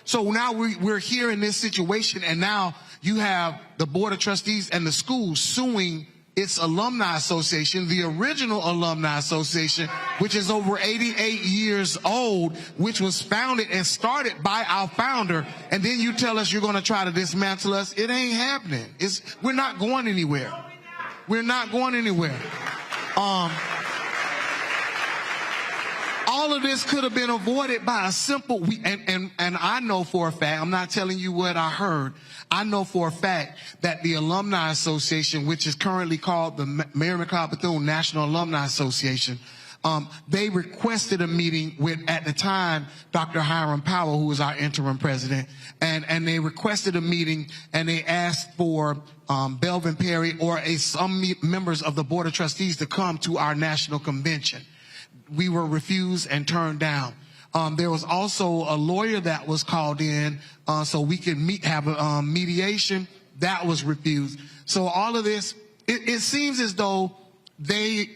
So now we're here in this situation, and now you have the Board of Trustees and the schools suing its alumni association, the original alumni association, which is over 88 years old, which was founded and started by our founder, and then you tell us you're going to try to dismantle us. It ain't happening. We're not going anywhere. We're not going anywhere. All of this could have been avoided by a simple, and I know for a fact, I'm not telling you what I heard, I know for a fact that the Alumni Association, which is currently called the Mary McLeod Bethune National Alumni Association, they requested a meeting with, at the time, Dr. Hiram Powell, who was our interim president, and they requested a meeting, and they asked for Belvin Perry or some members of the Board of Trustees to come to our national convention. We were refused and turned down. There was also a lawyer that was called in so we could have a mediation. That was refused. So all of this, it seems as though they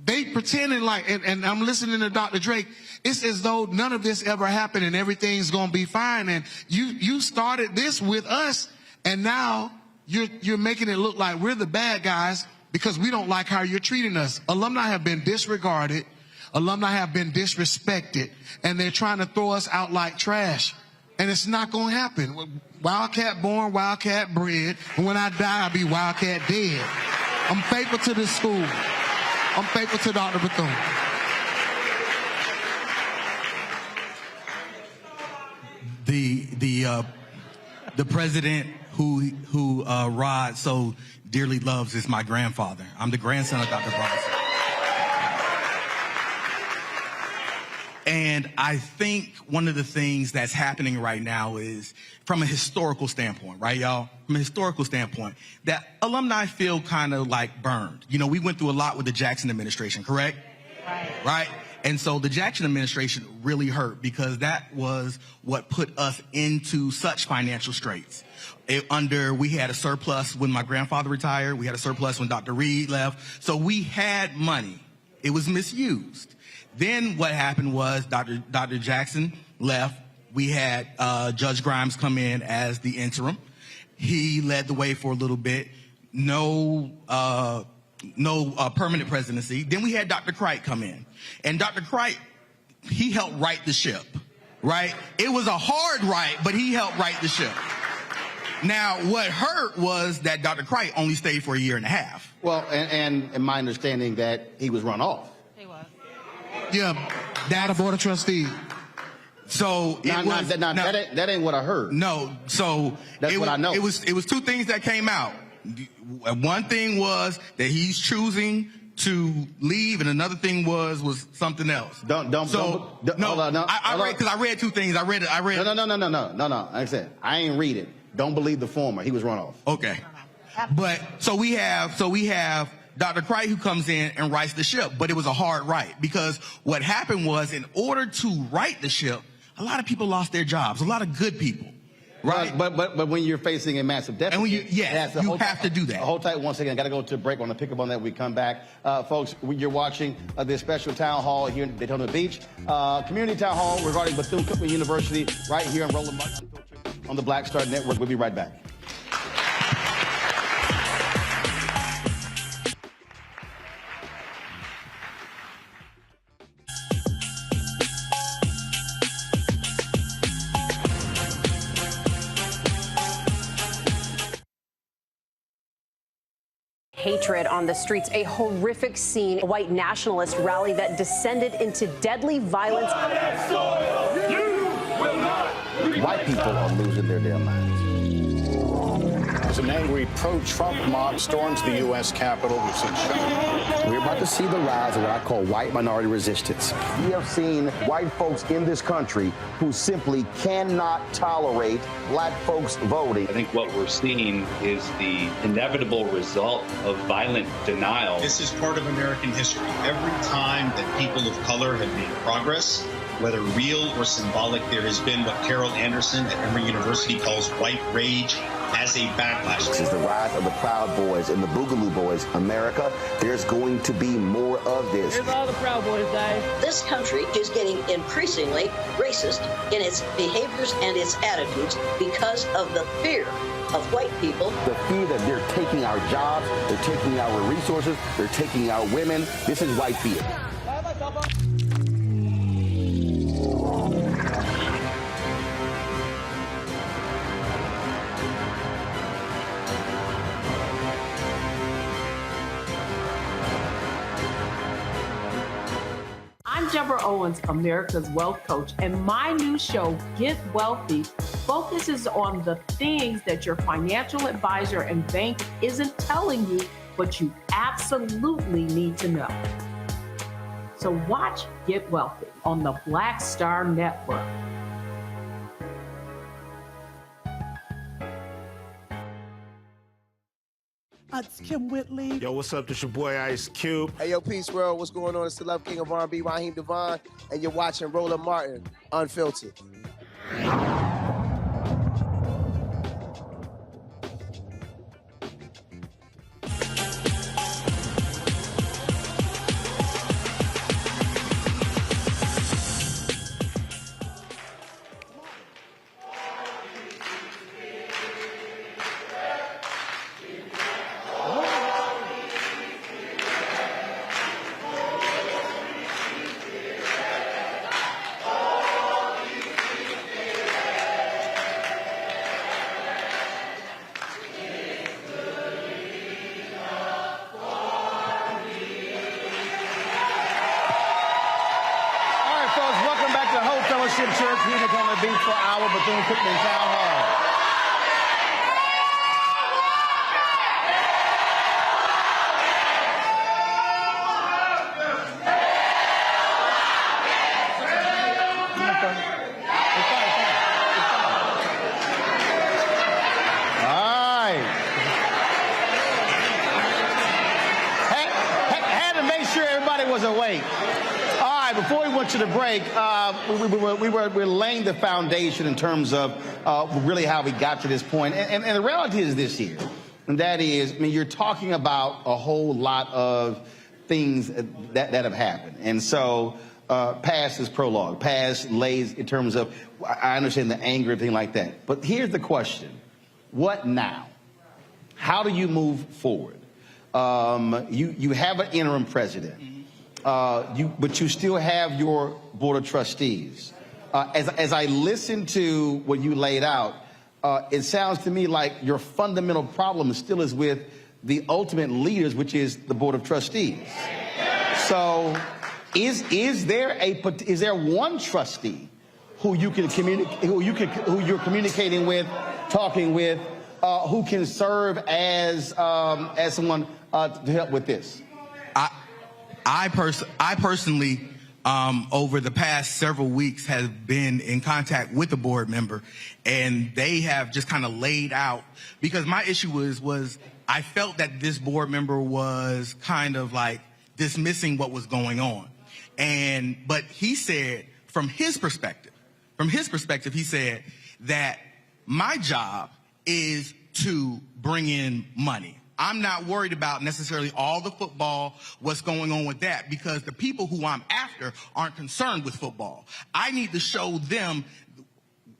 pretended like, and I'm listening to Dr. Drake, it's as though none of this ever happened and everything's going to be fine. And you started this with us, and now you're making it look like we're the bad guys because we don't like how you're treating us. Alumni have been disregarded. Alumni have been disrespected, and they're trying to throw us out like trash. And it's not going to happen. Wildcat born, Wildcat bred, and when I die, I'll be Wildcat dead. I'm faithful to this school. I'm faithful to Dr. Bethune. The president who Rod so dearly loves is my grandfather. I'm the grandson of Dr. Bronson. And I think one of the things that's happening right now is, from a historical standpoint, right, y'all? From a historical standpoint, that alumni feel kind of like burned. You know, we went through a lot with the Jackson administration, correct? Right? And so the Jackson administration really hurt because that was what put us into such financial straits. We had a surplus when my grandfather retired. We had a surplus when Dr. Reed left. So we had money. It was misused. Then what happened was Dr. Jackson left. We had Judge Grimes come in as the interim. He led the way for a little bit. No permanent presidency. Then we had Dr. Cricht come in. And Dr. Cricht, he helped right the ship, right? It was a hard right, but he helped right the ship. Now, what hurt was that Dr. Cricht only stayed for a year and a half. Well, and my understanding that he was run off. Yeah, data board of trustees. So that ain't what I heard. No, so that's what I know. It was two things that came out. One thing was that he's choosing to leave, and another thing was something else. I read because I read two things. I read. No. Like I said, I ain't read it. Don't believe the former. He was run off. Okay, but so we have Dr. Cricht who comes in and rights the ship, but it was a hard right because what happened was, in order to right the ship, a lot of people lost their jobs, a lot of good people, right? But when you're facing a massive deficit, and when you have to do that. Hold tight one second. I got to go to a break. I want to pick up on that when we come back. Folks, you're watching this special town hall here in Daytona Beach. Community town hall regarding Bethune-Cookman University right here on Roland Martin on the Black Star Network. We'll be right back. Hatred on the streets, a horrific scene, a white nationalist rally that descended into deadly violence. White people are losing their damn minds. As an angry pro-Trump mob storms the U.S. Capitol, We're about to see the rise of what I call white minority resistance. We have seen white folks in this country who simply cannot tolerate black folks voting. I think what we're seeing is the inevitable result of violent denial. This is part of American history. Every time that people of color have made progress, whether real or symbolic, there has been what Carol Anderson at Emory University calls white rage as a backlash. This is the rise of the Proud Boys and the Boogaloo Boys. America, there's going to be more of this. Here's all the Proud Boys, guys. This country is getting increasingly racist in its behaviors and its attitudes because of the fear of white people. The fear that they're taking our jobs, they're taking our resources, they're taking our women. This is white fear. I'm Deborah Owens, America's Wealth Coach, and my new show, Get Wealthy, focuses on the things that your financial advisor and bank isn't telling you, but you absolutely need to know. So watch Get Wealthy on the Black Star Network. It's Kim Whitley. Yo, what's up? This your boy Ice Cube. Hey, yo, Peace World. What's going on? It's the Love King of R&B, Raheem Devon, and you're watching Roland Martin, Unfiltered. Church here in Dayton Beach for our Bethune-Cookman Town Hall. All right. Had to make sure everybody was awake. Before we went to the break, we were laying the foundation in terms of really how we got to this point. And the reality is this here, and that is, I mean, you're talking about a whole lot of things that have happened. And so past is prologue, past lays in terms of, I understand the anger and things like that. But here's the question. What now? How do you move forward? You have an interim president. But you still have your board of trustees. As I listen to what you laid out, it sounds to me like your fundamental problem still is with the ultimate leaders, which is the board of trustees. So, is there one trustee who you can who you're communicating with, talking with, who can serve as someone to help with this? I personally, over the past several weeks, have been in contact with a board member, and they have just kind of laid out, because my issue was I felt that this board member was kind of like dismissing what was going on. But he said, from his perspective, he said that my job is to bring in money. I'm not worried about necessarily all the football, what's going on with that, because the people who I'm after aren't concerned with football. I need to show them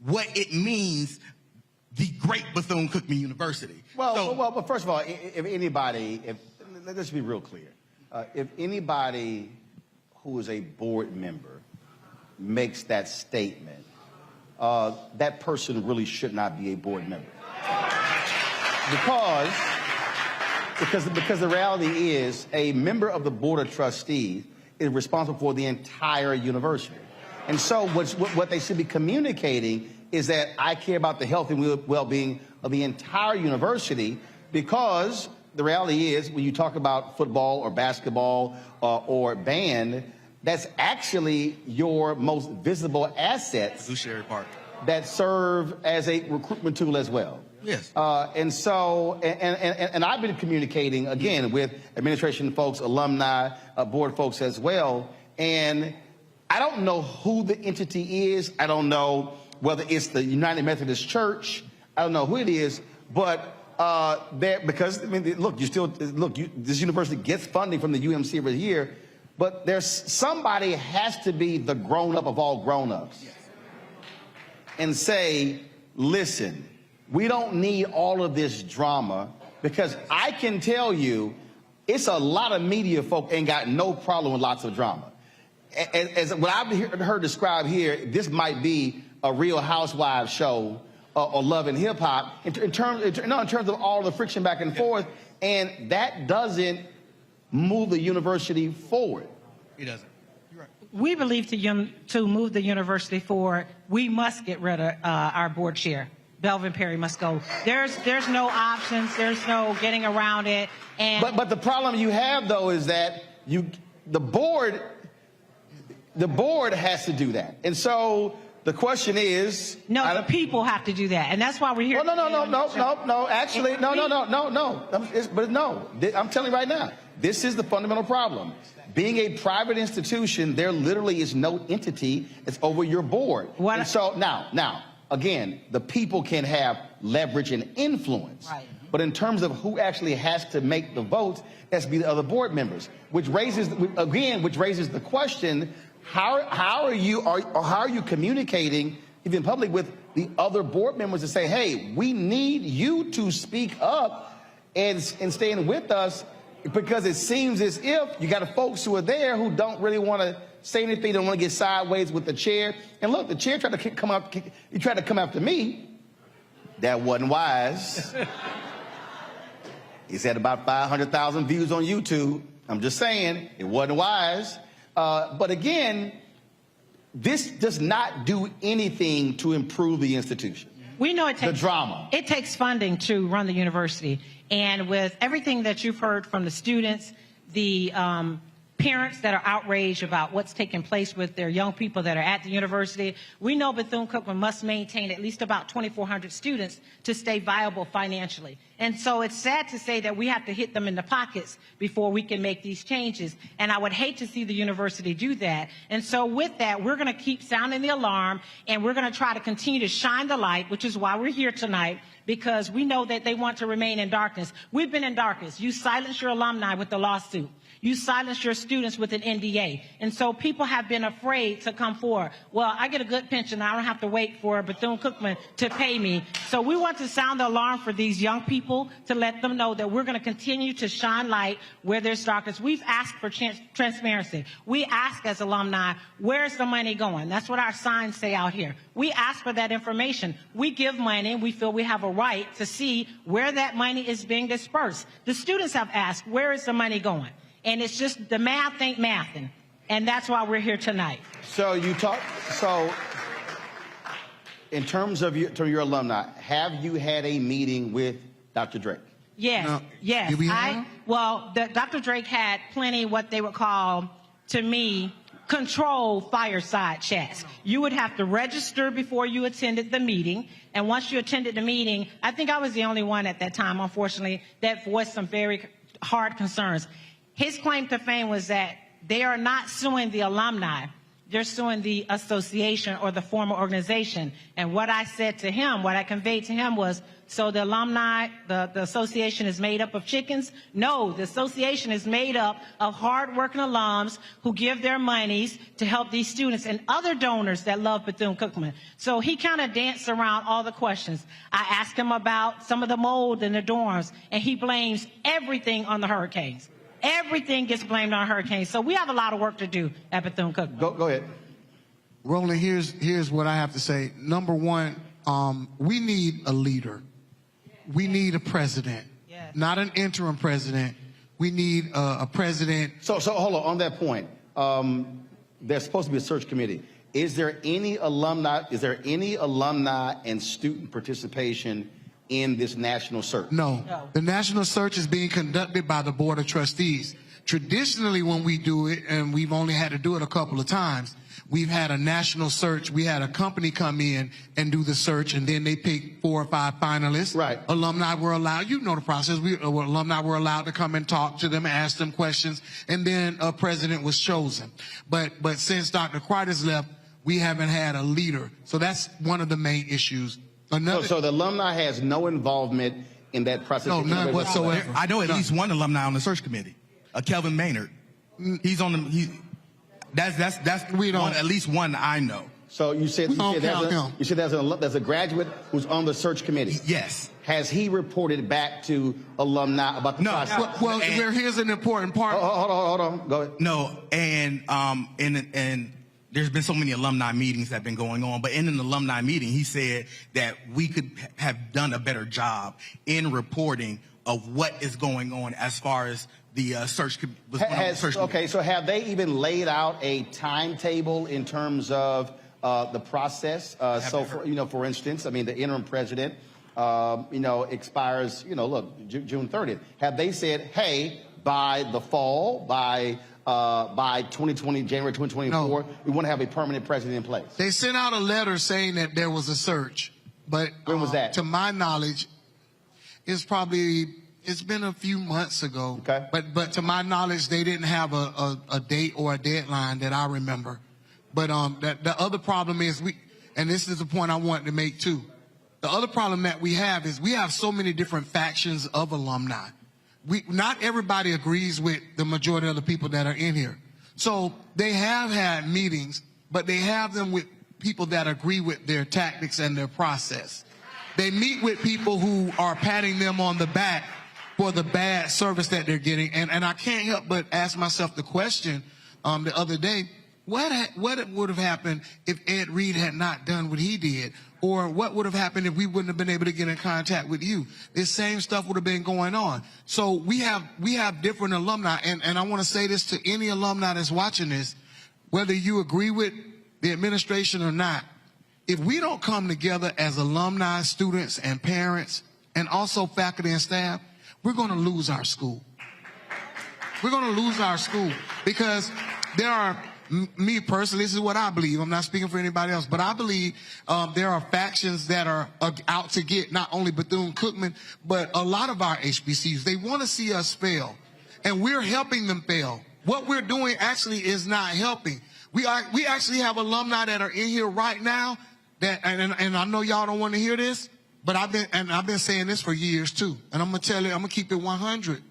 what it means, the great Bethune-Cookman University. Well, first of all, let's be real clear. If anybody who is a board member makes that statement, that person really should not be a board member. Because the reality is, a member of the board of trustees is responsible for the entire university. And so what they should be communicating is that I care about the health and well-being of the entire university, because the reality is, when you talk about football or basketball or band, that's actually your most visible assets that serve as a recruitment tool as well. Yes. And I've been communicating, again, with administration folks, alumni, board folks as well. And I don't know who the entity is. I don't know whether it's the United Methodist Church. I don't know who it is, but because I mean, look, this university gets funding from the UMC every year, but there's somebody has to be the grown-up of all grown-ups and say, listen, we don't need all of this drama, because I can tell you it's a lot of media folk ain't got no problem with lots of drama. As what I've heard described here, this might be a Real Housewives show or Love and Hip Hop in terms of all the friction back and forth, and that doesn't move the university forward. It doesn't. We believe to move the university forward, we must get rid of our board chair. Belvin Perry must go. There's no options. There's no getting around it. And but the problem you have, though, is that the board has to do that. And so the question is, no, the people have to do that, and that's why we're here. Well, no. Actually, no. But no, I'm telling you right now, this is the fundamental problem. Being a private institution, there literally is no entity that's over your board. And so now, again, the people can have leverage and influence. Right. But in terms of who actually has to make the votes, it has to be the other board members, which raises the question: how are you communicating, even in public, with the other board members to say, hey, we need you to speak up and stand with us? Because it seems as if you got folks who are there who don't really want to say anything, don't want to get sideways with the chair. And look, the chair tried to come after me. That wasn't wise. He's had about 500,000 views on YouTube. I'm just saying, it wasn't wise. But again, this does not do anything to improve the institution. We know it takes the drama. It takes funding to run the university. And with everything that you've heard from the students, the parents that are outraged about what's taking place with their young people that are at the university, we know Bethune-Cookman must maintain at least about 2,400 students to stay viable financially. And so it's sad to say that we have to hit them in the pockets before we can make these changes. And I would hate to see the university do that. And so with that, we're going to keep sounding the alarm, and we're going to try to continue to shine the light, which is why we're here tonight, because we know that they want to remain in darkness. We've been in darkness. You silenced your alumni with the lawsuit. You silenced your students with an NDA. And so people have been afraid to come forward. Well, I get a good pension. I don't have to wait for Bethune-Cookman to pay me. So we want to sound the alarm for these young people to let them know that we're going to continue to shine light where there's darkness. We've asked for transparency. We ask as alumni, where's the money going? That's what our signs say out here. We ask for that information. We give money, and we feel we have a right to see where that money is being dispersed. The students have asked, where is the money going? And it's just the math ain't mathing. And that's why we're here tonight. So in terms of your alumni, have you had a meeting with Dr. Drake? Yes, yes. Dr. Drake had plenty what they would call, to me, controlled fireside chats. You would have to register before you attended the meeting. And once you attended the meeting, I think I was the only one at that time, unfortunately, that voiced some very hard concerns. His claim to fame was that they are not suing the alumni. They're suing the association or the former organization. And what I said to him, what I conveyed to him was, so the alumni, the association is made up of chickens? No, the association is made up of hardworking alums who give their monies to help these students and other donors that love Bethune-Cookman. So he kind of danced around all the questions. I asked him about some of the mold in the dorms, and he blames everything on the hurricanes. Everything gets blamed on hurricanes. So we have a lot of work to do at Bethune-Cookman. Go ahead. Roland, here's what I have to say. Number one, we need a leader. We need a president, not an interim president. We need a president. So hold on that point. There's supposed to be a search committee. Is there any alumni and student participation in this national search? No. The national search is being conducted by the Board of Trustees. Traditionally, when we do it, and we've only had to do it a couple of times, We've had a national search. We had a company come in and do the search, and then they picked 4 or 5 finalists. Right. Alumni were allowed, you know the process. Alumni were allowed to come and talk to them and ask them questions, and then a president was chosen. But since Dr. Crider's left, we haven't had a leader. So that's one of the main issues. So the alumni has no involvement in that process? No, none whatsoever. I know at least one alumni on the search committee, Kelvin Maynard. He's on the. That's at least one I know. So you said there's a graduate who's on the search committee. Yes. Has he reported back to alumni about the process? Well, here's an important part. Hold on. Go ahead. No, and there's been so many alumni meetings that have been going on, but in an alumni meeting, he said that we could have done a better job in reporting of what is going on as far as the search. Okay, so have they even laid out a timetable in terms of the process? For instance, I mean, the interim president, expires, June 30th. Have they said, hey, by the fall, by 2020, January 2024, we want to have a permanent president in place? They sent out a letter saying that there was a search, but when was that? To my knowledge, it's been a few months ago. Okay. But to my knowledge, they didn't have a date or a deadline that I remember. But the other problem is and this is the point I wanted to make too. The other problem that we have is we have so many different factions of alumni. Not everybody agrees with the majority of the people that are in here. So they have had meetings, but they have them with people that agree with their tactics and their process. They meet with people who are patting them on the back for the bad service that they're getting. And I can't help but ask myself the question the other day, what would have happened if Ed Reed had not done what he did? Or what would have happened if we wouldn't have been able to get in contact with you? This same stuff would have been going on. So we have different alumni, and I want to say this to any alumni that's watching this, whether you agree with the administration or not, if we don't come together as alumni, students, and parents, and also faculty and staff, we're going to lose our school. We're going to lose our school because there are, me personally, this is what I believe. I'm not speaking for anybody else, but I believe there are factions that are out to get not only Bethune-Cookman, but a lot of our HBCUs. They want to see us fail, and we're helping them fail. What we're doing actually is not helping. We actually have alumni that are in here right now that, and I know y'all don't want to hear this, but I've been saying this for years too, and I'm gonna tell you, I'm gonna keep it 100.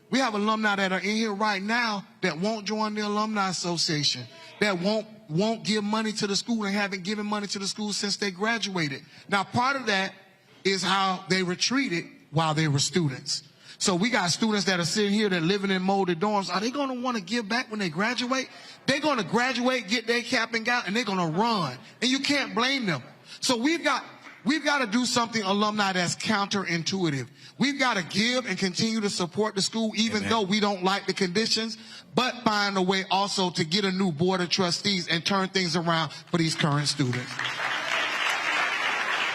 We have alumni that are in here right now that won't join the Alumni Association, that won't give money to the school and haven't given money to the school since they graduated. Now, part of that is how they were treated while they were students. So we got students that are sitting here that are living in molded dorms. Are they going to want to give back when they graduate? They're going to graduate, get their cap and gown, and they're going to run. And you can't blame them. So we've got to do something, alumni, that's counterintuitive. We've got to give and continue to support the school, even though we don't like the conditions, but find a way also to get a new board of trustees and turn things around for these current students.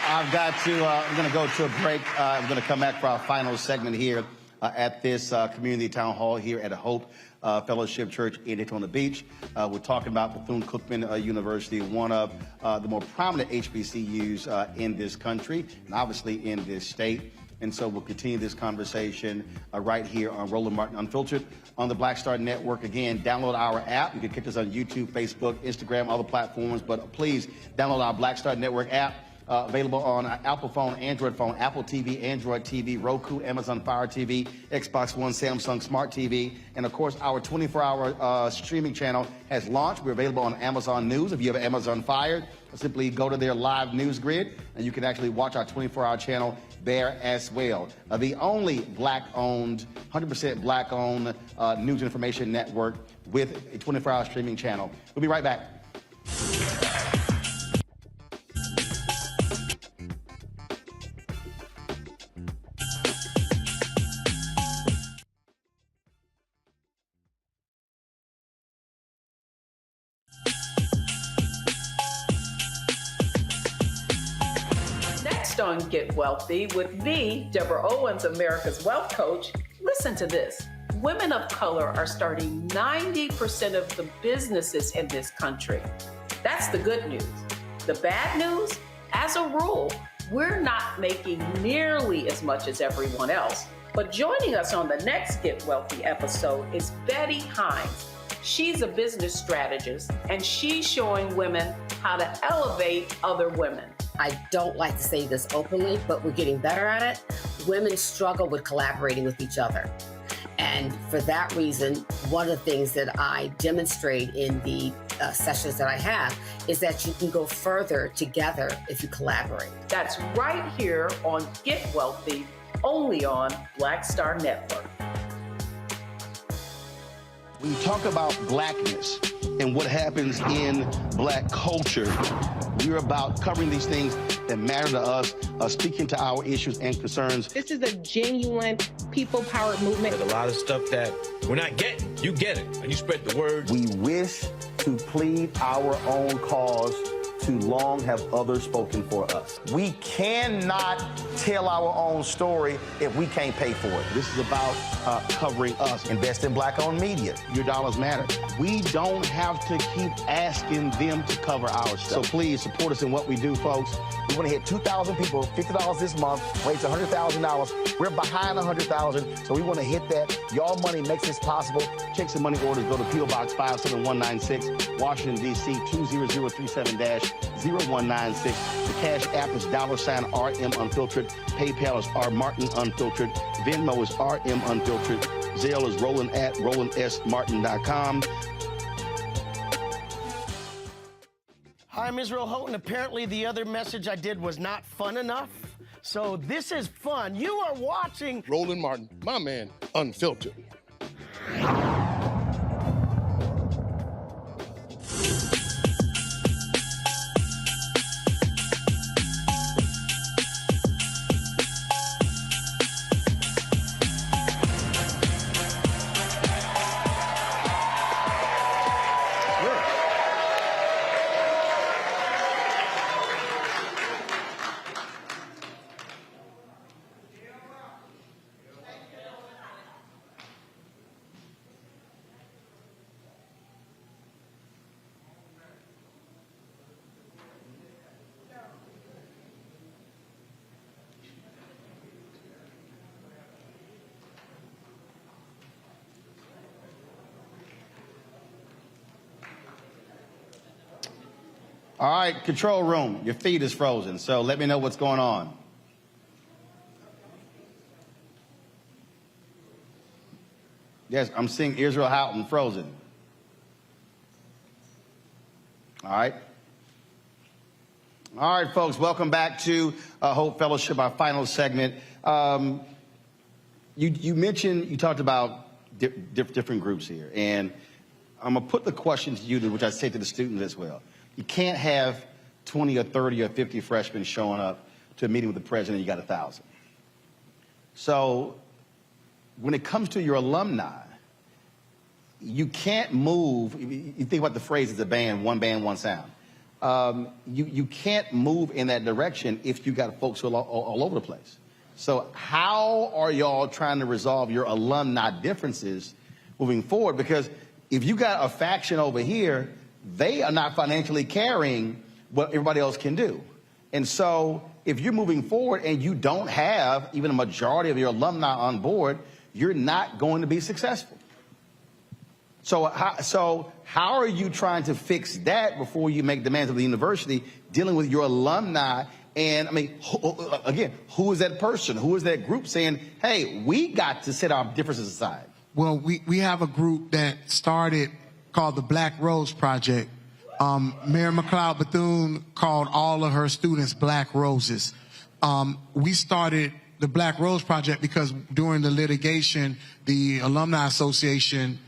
I'm going to go to a break. I'm going to come back for our final segment here at this community town hall here at Hope Fellowship Church in Daytona Beach. We're talking about Bethune-Cookman University, one of the more prominent HBCUs in this country and obviously in this state. And so we'll continue this conversation right here on Roland Martin Unfiltered on the Black Star Network. Again, download our app. You can catch us on YouTube, Facebook, Instagram, all the platforms. But please download our Black Star Network app. Available on Apple phone, Android phone, Apple TV, Android TV, Roku, Amazon Fire TV, Xbox One, Samsung Smart TV. And, of course, our 24-hour streaming channel has launched. We're available on Amazon News. If you have Amazon Fire, simply go to their live news grid, and you can actually watch our 24-hour channel there as well. The only Black-owned, 100% Black-owned news information network with a 24-hour streaming channel. We'll be right back. On Get Wealthy with me, Deborah Owens, America's Wealth Coach. Listen to this. Women of color are starting 90% of the businesses in this country. That's the good news. The bad news, as a rule, we're not making nearly as much as everyone else. But joining us on the next Get Wealthy episode is Betty Hines. She's a business strategist, and she's showing women how to elevate other women. I don't like to say this openly, but we're getting better at it. Women struggle with collaborating with each other. And for that reason, one of the things that I demonstrate in the sessions that I have is that you can go further together if you collaborate. That's right here on Get Wealthy, only on Black Star Network. When you talk about blackness and what happens in black culture, we're about covering these things that matter to us, speaking to our issues and concerns. This is a genuine people-powered movement. There's a lot of stuff that we're not getting. You get it, and you spread the word. We wish to plead our own cause. Too long have others spoken for us. We cannot tell our own story if we can't pay for it. This is about covering us. Invest in black-owned media. Your dollars matter. We don't have to keep asking them to cover our stuff. So please support us in what we do, folks. We want to hit 2,000 people, $50 this month, raise $100,000. We're behind 100,000, so we want to hit that. Y'all money makes this possible. Checks and money orders go to P.O. Box 57196, Washington, D.C. 20037-0196. The Cash App is $RM Unfiltered. PayPal is R Martin Unfiltered. Venmo is RM Unfiltered. Zelle is Roland at RolandSMartin.com. Hi, I'm Israel Houghton. Apparently the other message I did was not fun enough. So this is fun. You are watching Roland Martin, my man, Unfiltered. All right, control room, your feed is frozen, so let me know what's going on. Yes, I'm seeing Israel Houghton frozen. All right. All right, folks, welcome back to Hope Fellowship, our final segment. You mentioned, you talked about different groups here, and I'm going to put the question to you, which I say to the students as well. You can't have 20 or 30 or 50 freshmen showing up to a meeting with the president, you got 1,000. So when it comes to your alumni, you can't move. You think about the phrase, it's a band, one sound. You can't move in that direction if you got folks all over the place. So how are y'all trying to resolve your alumni differences moving forward? Because if you got a faction over here, they are not financially carrying what everybody else can do. And so if you're moving forward and you don't have even a majority of your alumni on board, you're not going to be successful. So how are you trying to fix that before you make demands of the university, dealing with your alumni? And I mean, again, who is that person? Who is that group saying, hey, we got to set our differences aside? Well, we have a group that started called the Black Rose Project. Mayor McLeod Bethune called all of her students Black Roses. We started the Black Rose Project because during the litigation, the Alumni Association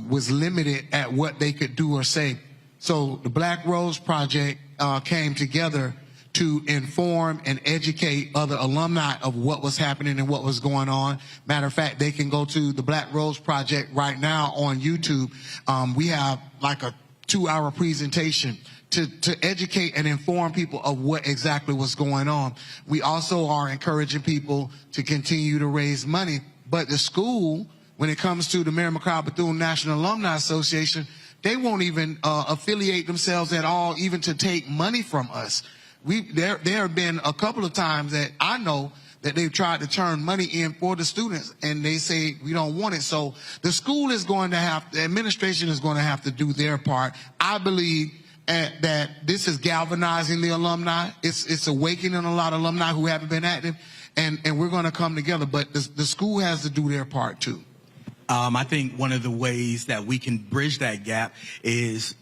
was limited at what they could do or say. So the Black Rose Project came together to inform and educate other alumni of what was happening and what was going on. Matter of fact, they can go to the Black Rose Project right now on YouTube. We have like a 2-hour presentation to educate and inform people of what exactly was going on. We also are encouraging people to continue to raise money. But the school, when it comes to the Mary McLeod Bethune National Alumni Association, they won't even affiliate themselves at all, even to take money from us. There have been a couple of times that I know that they've tried to turn money in for the students, and they say we don't want it. So the school is going to have, the administration is going to have to do their part. I believe that this is galvanizing the alumni. It's awakening a lot of alumni who haven't been active, and we're going to come together. But the school has to do their part too. I think one of the ways that we can bridge that gap is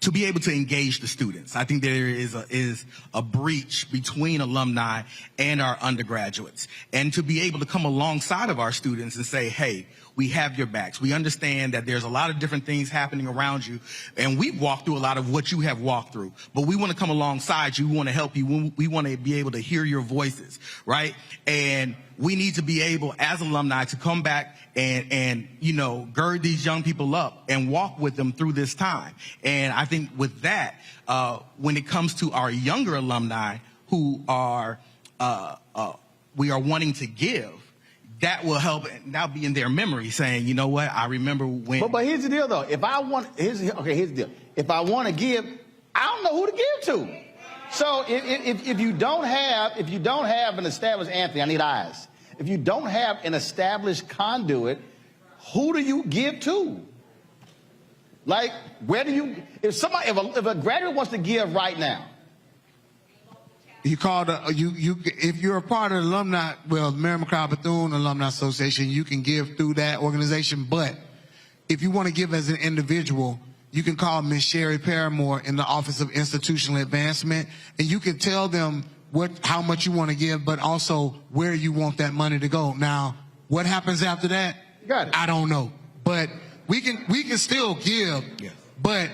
to be able to engage the students. I think there is a breach between alumni and our undergraduates, and to be able to come alongside of our students and say, hey, we have your backs. We understand that there's a lot of different things happening around you, and we've walked through a lot of what you have walked through, but we want to come alongside you. We want to help you. We want to be able to hear your voices, right? And we need to be able, as alumni, to come back and you know, gird these young people up and walk with them through this time. And I think with that, when it comes to our younger alumni who are we are wanting to give, that will help now be in their memory, saying, you know what, I remember when. But here's the deal, though. If I want, here's the deal. If I want to give, I don't know who to give to. So if you don't have an established, Anthony, I need eyes. If you don't have an established conduit, who do you give to? Like, where do you? If a graduate wants to give right now. You call if you're a part of the alumni, well, Mary McLeod Bethune Alumni Association, you can give through that organization. But if you want to give as an individual, you can call Ms. Sherry Paramore in the Office of Institutional Advancement, and you can tell them how much you want to give, but also where you want that money to go. Now, what happens after that? Got it. I don't know, but we can still give. Yeah. But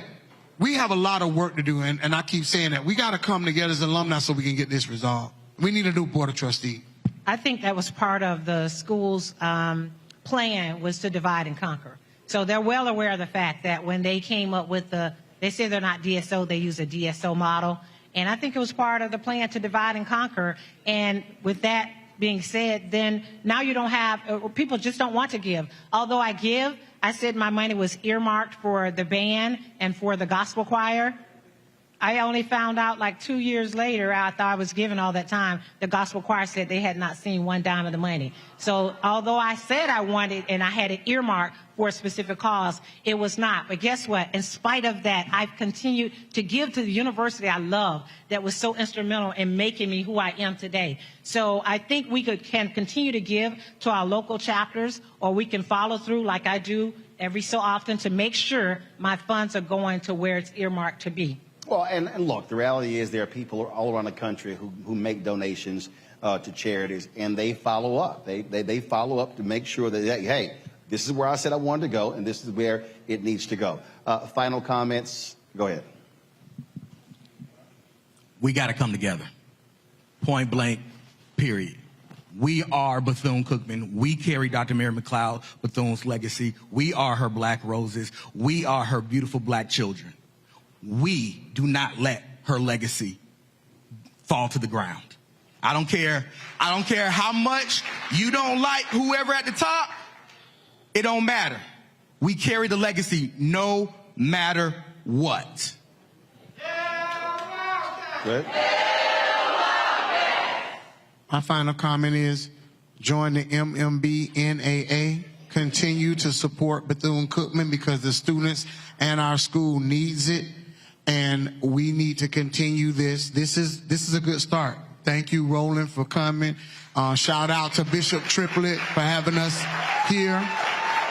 we have a lot of work to do, and I keep saying that. We got to come together as alumni so we can get this resolved. We need a new board of trustees. I think that was part of the school's plan, was to divide and conquer. So they're well aware of the fact that when they came up with they say they're not DSO, they use a DSO model. And I think it was part of the plan to divide and conquer. And with that being said, then now you don't have, people just don't want to give. Although I said my money was earmarked for the band and for the gospel choir. I only found out like 2 years later, after I was given all that time, the gospel choir said they had not seen one dime of the money. So although I said I wanted and I had it earmarked for a specific cause, it was not. But guess what? In spite of that, I've continued to give to the university I love, that was so instrumental in making me who I am today. So I think we can continue to give to our local chapters, or we can follow through like I do every so often to make sure my funds are going to where it's earmarked to be. Well, and look, the reality is there are people all around the country who make donations to charities, and they follow up. They follow up to make sure that, hey, this is where I said I wanted to go, and this is where it needs to go. Final comments? Go ahead. We got to come together. Point blank, period. We are Bethune-Cookman. We carry Dr. Mary McLeod Bethune's legacy. We are her black roses. We are her beautiful black children. We do not let her legacy fall to the ground. I don't care how much you don't like whoever at the top. It don't matter. We carry the legacy no matter what. Good. My final comment is join the MMB-NAA. Continue to support Bethune-Cookman because the students and our school needs it. And we need to continue this. This is a good start. Thank you, Roland, for coming. Shout out to Bishop Triplett for having us here.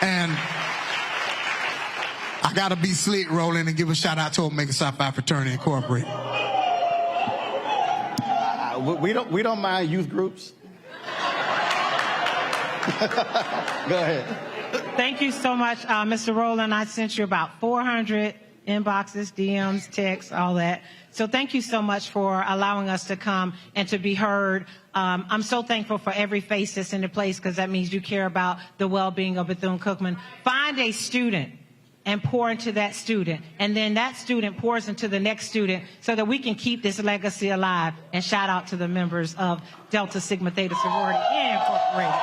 And I got to be slick, Roland, and give a shout out to Omega Psi Phi Fraternity Incorporated. We don't mind youth groups. Go ahead. Thank you so much, Mr. Roland. I sent you about 400 inboxes, DMs, texts, all that. So thank you so much for allowing us to come and to be heard. I'm so thankful for every face that's in the place, because that means you care about the well-being of Bethune-Cookman. Find a student and pour into that student, and then that student pours into the next student, so that we can keep this legacy alive. And shout out to the members of Delta Sigma Theta Sorority Incorporated.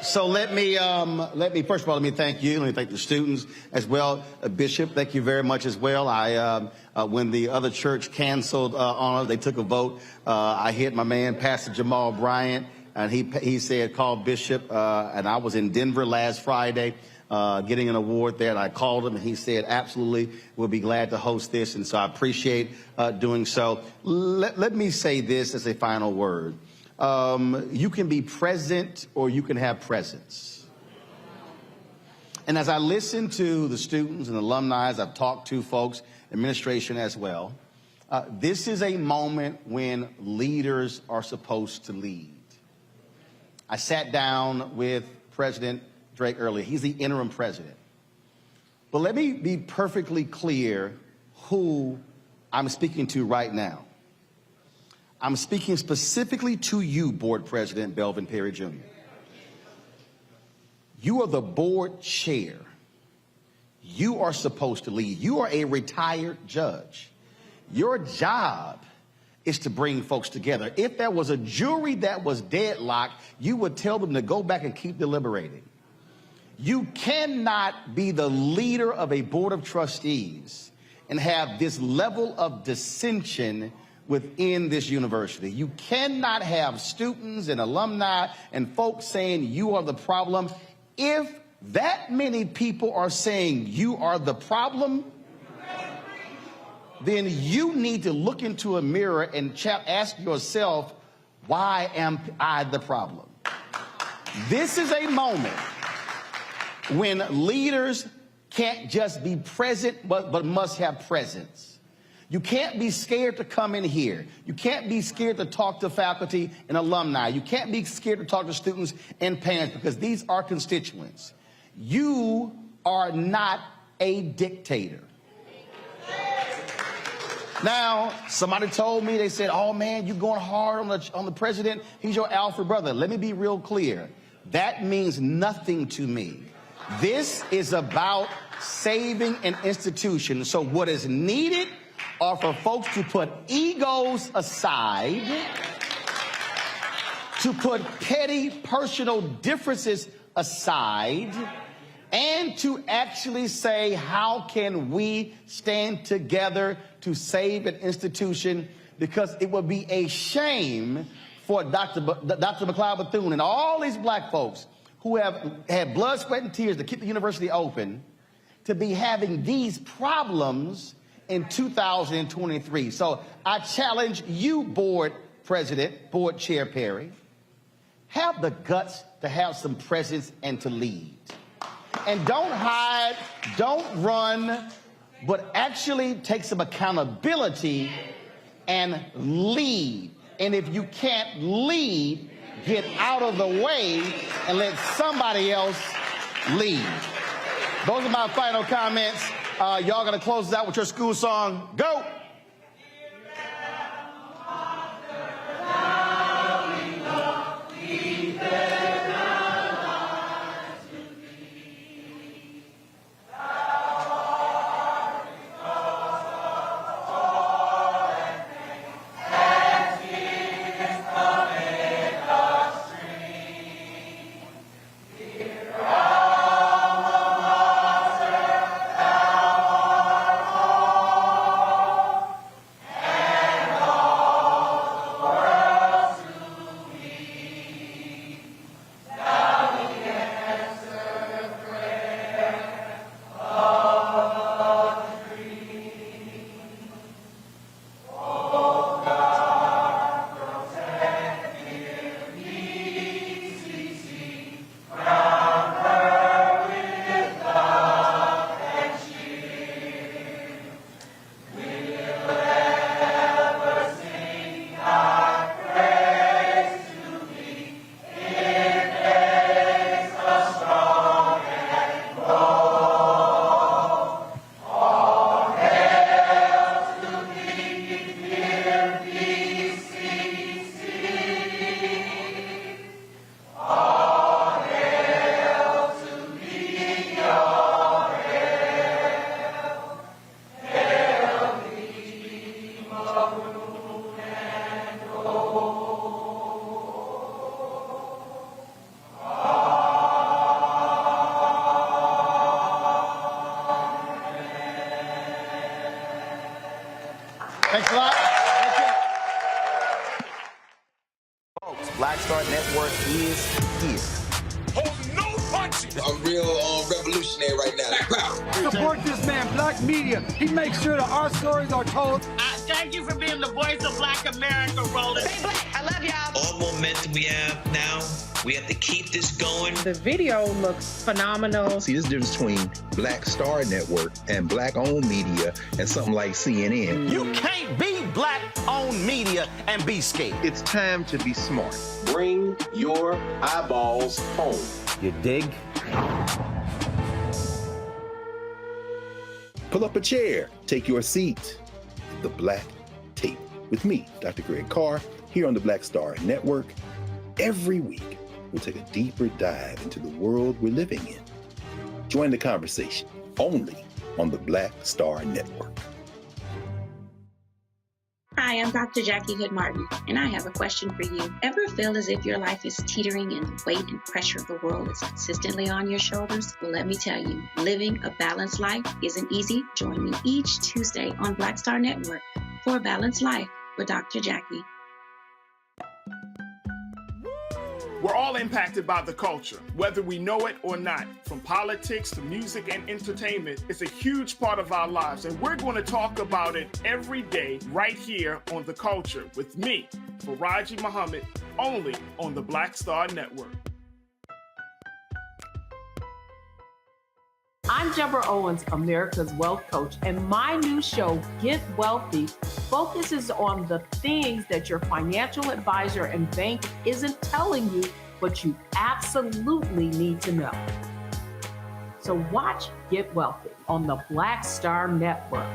So let me first of all, let me thank you. Let me thank the students as well. Bishop, thank you very much as well. When the other church canceled on us, they took a vote. I hit my man, Pastor Jamal Bryant, and he said, call Bishop. And I was in Denver last Friday getting an award there, and I called him, and he said, absolutely, we'll be glad to host this. And so I appreciate doing so. Let me say this as a final word. You can be present or you can have presence. And as I listen to the students and alumni, I've talked to folks, administration as well, this is a moment when leaders are supposed to lead. I sat down with President Drake earlier. He's the interim president. But let me be perfectly clear who I'm speaking to right now. I'm speaking specifically to you, Board President Belvin Perry Jr. You are the board chair. You are supposed to lead. You are a retired judge. Your job is to bring folks together. If there was a jury that was deadlocked, you would tell them to go back and keep deliberating. You cannot be the leader of a board of trustees and have this level of dissension within this university. You cannot have students and alumni and folks saying you are the problem. If that many people are saying you are the problem, then you need to look into a mirror and ask yourself, why am I the problem? This is a moment when leaders can't just be present, but must have presence. You can't be scared to come in here. You can't be scared to talk to faculty and alumni. You can't be scared to talk to students and parents because these are constituents. You are not a dictator. Now, somebody told me, they said, oh man, you're going hard on the president. He's your alpha brother. Let me be real clear. That means nothing to me. This is about saving an institution. So what is needed are for folks to put egos aside, to put petty personal differences aside, and to actually say, how can we stand together to save an institution? Because it would be a shame for Dr. McLeod Bethune and all these black folks who have had blood, sweat, and tears to keep the university open to be having these problems in 2023. So I challenge you, board president, board chair Perry, have the guts to have some presence and to lead. And don't hide, don't run, but actually take some accountability and lead. And if you can't lead, get out of the way and let somebody else lead. Those are my final comments. Y'all gonna close us out with your school song. Go! Hold no punches. I'm real revolutionary right now. Support this man, Black Media. He makes sure that our stories are told. Thank you for being the voice of Black America, Roland. Stay black. I love y'all. All momentum we have now, we have to keep this going. The video looks phenomenal. See, this difference between Black Star Network and Black-owned media and something like CNN. You can't be Black-owned media and be scared. It's time to be smart. Bring your eyeballs home. You dig? Pull up a chair, take your seat. The Black Tape with me, Dr. Greg Carr, here on the Black Star Network. Every week, we'll take a deeper dive into the world we're living in. Join the conversation only on the Black Star Network. Hi, I'm Dr. Jackie Hood Martin, and I have a question for you. Ever feel as if your life is teetering and the weight and pressure of the world is consistently on your shoulders? Well, let me tell you, living a balanced life isn't easy. Join me each Tuesday on Black Star Network for A Balanced Life with Dr. Jackie. We're all impacted by the culture, whether we know it or not. From politics to music and entertainment, it's a huge part of our lives, and we're going to talk about it every day right here on The Culture with me, Faraji Muhammad, only on the Black Star Network. I'm Deborah Owens, America's Wealth Coach, and my new show, Get Wealthy, focuses on the things that your financial advisor and bank isn't telling you, but you absolutely need to know. So watch Get Wealthy on the Black Star Network.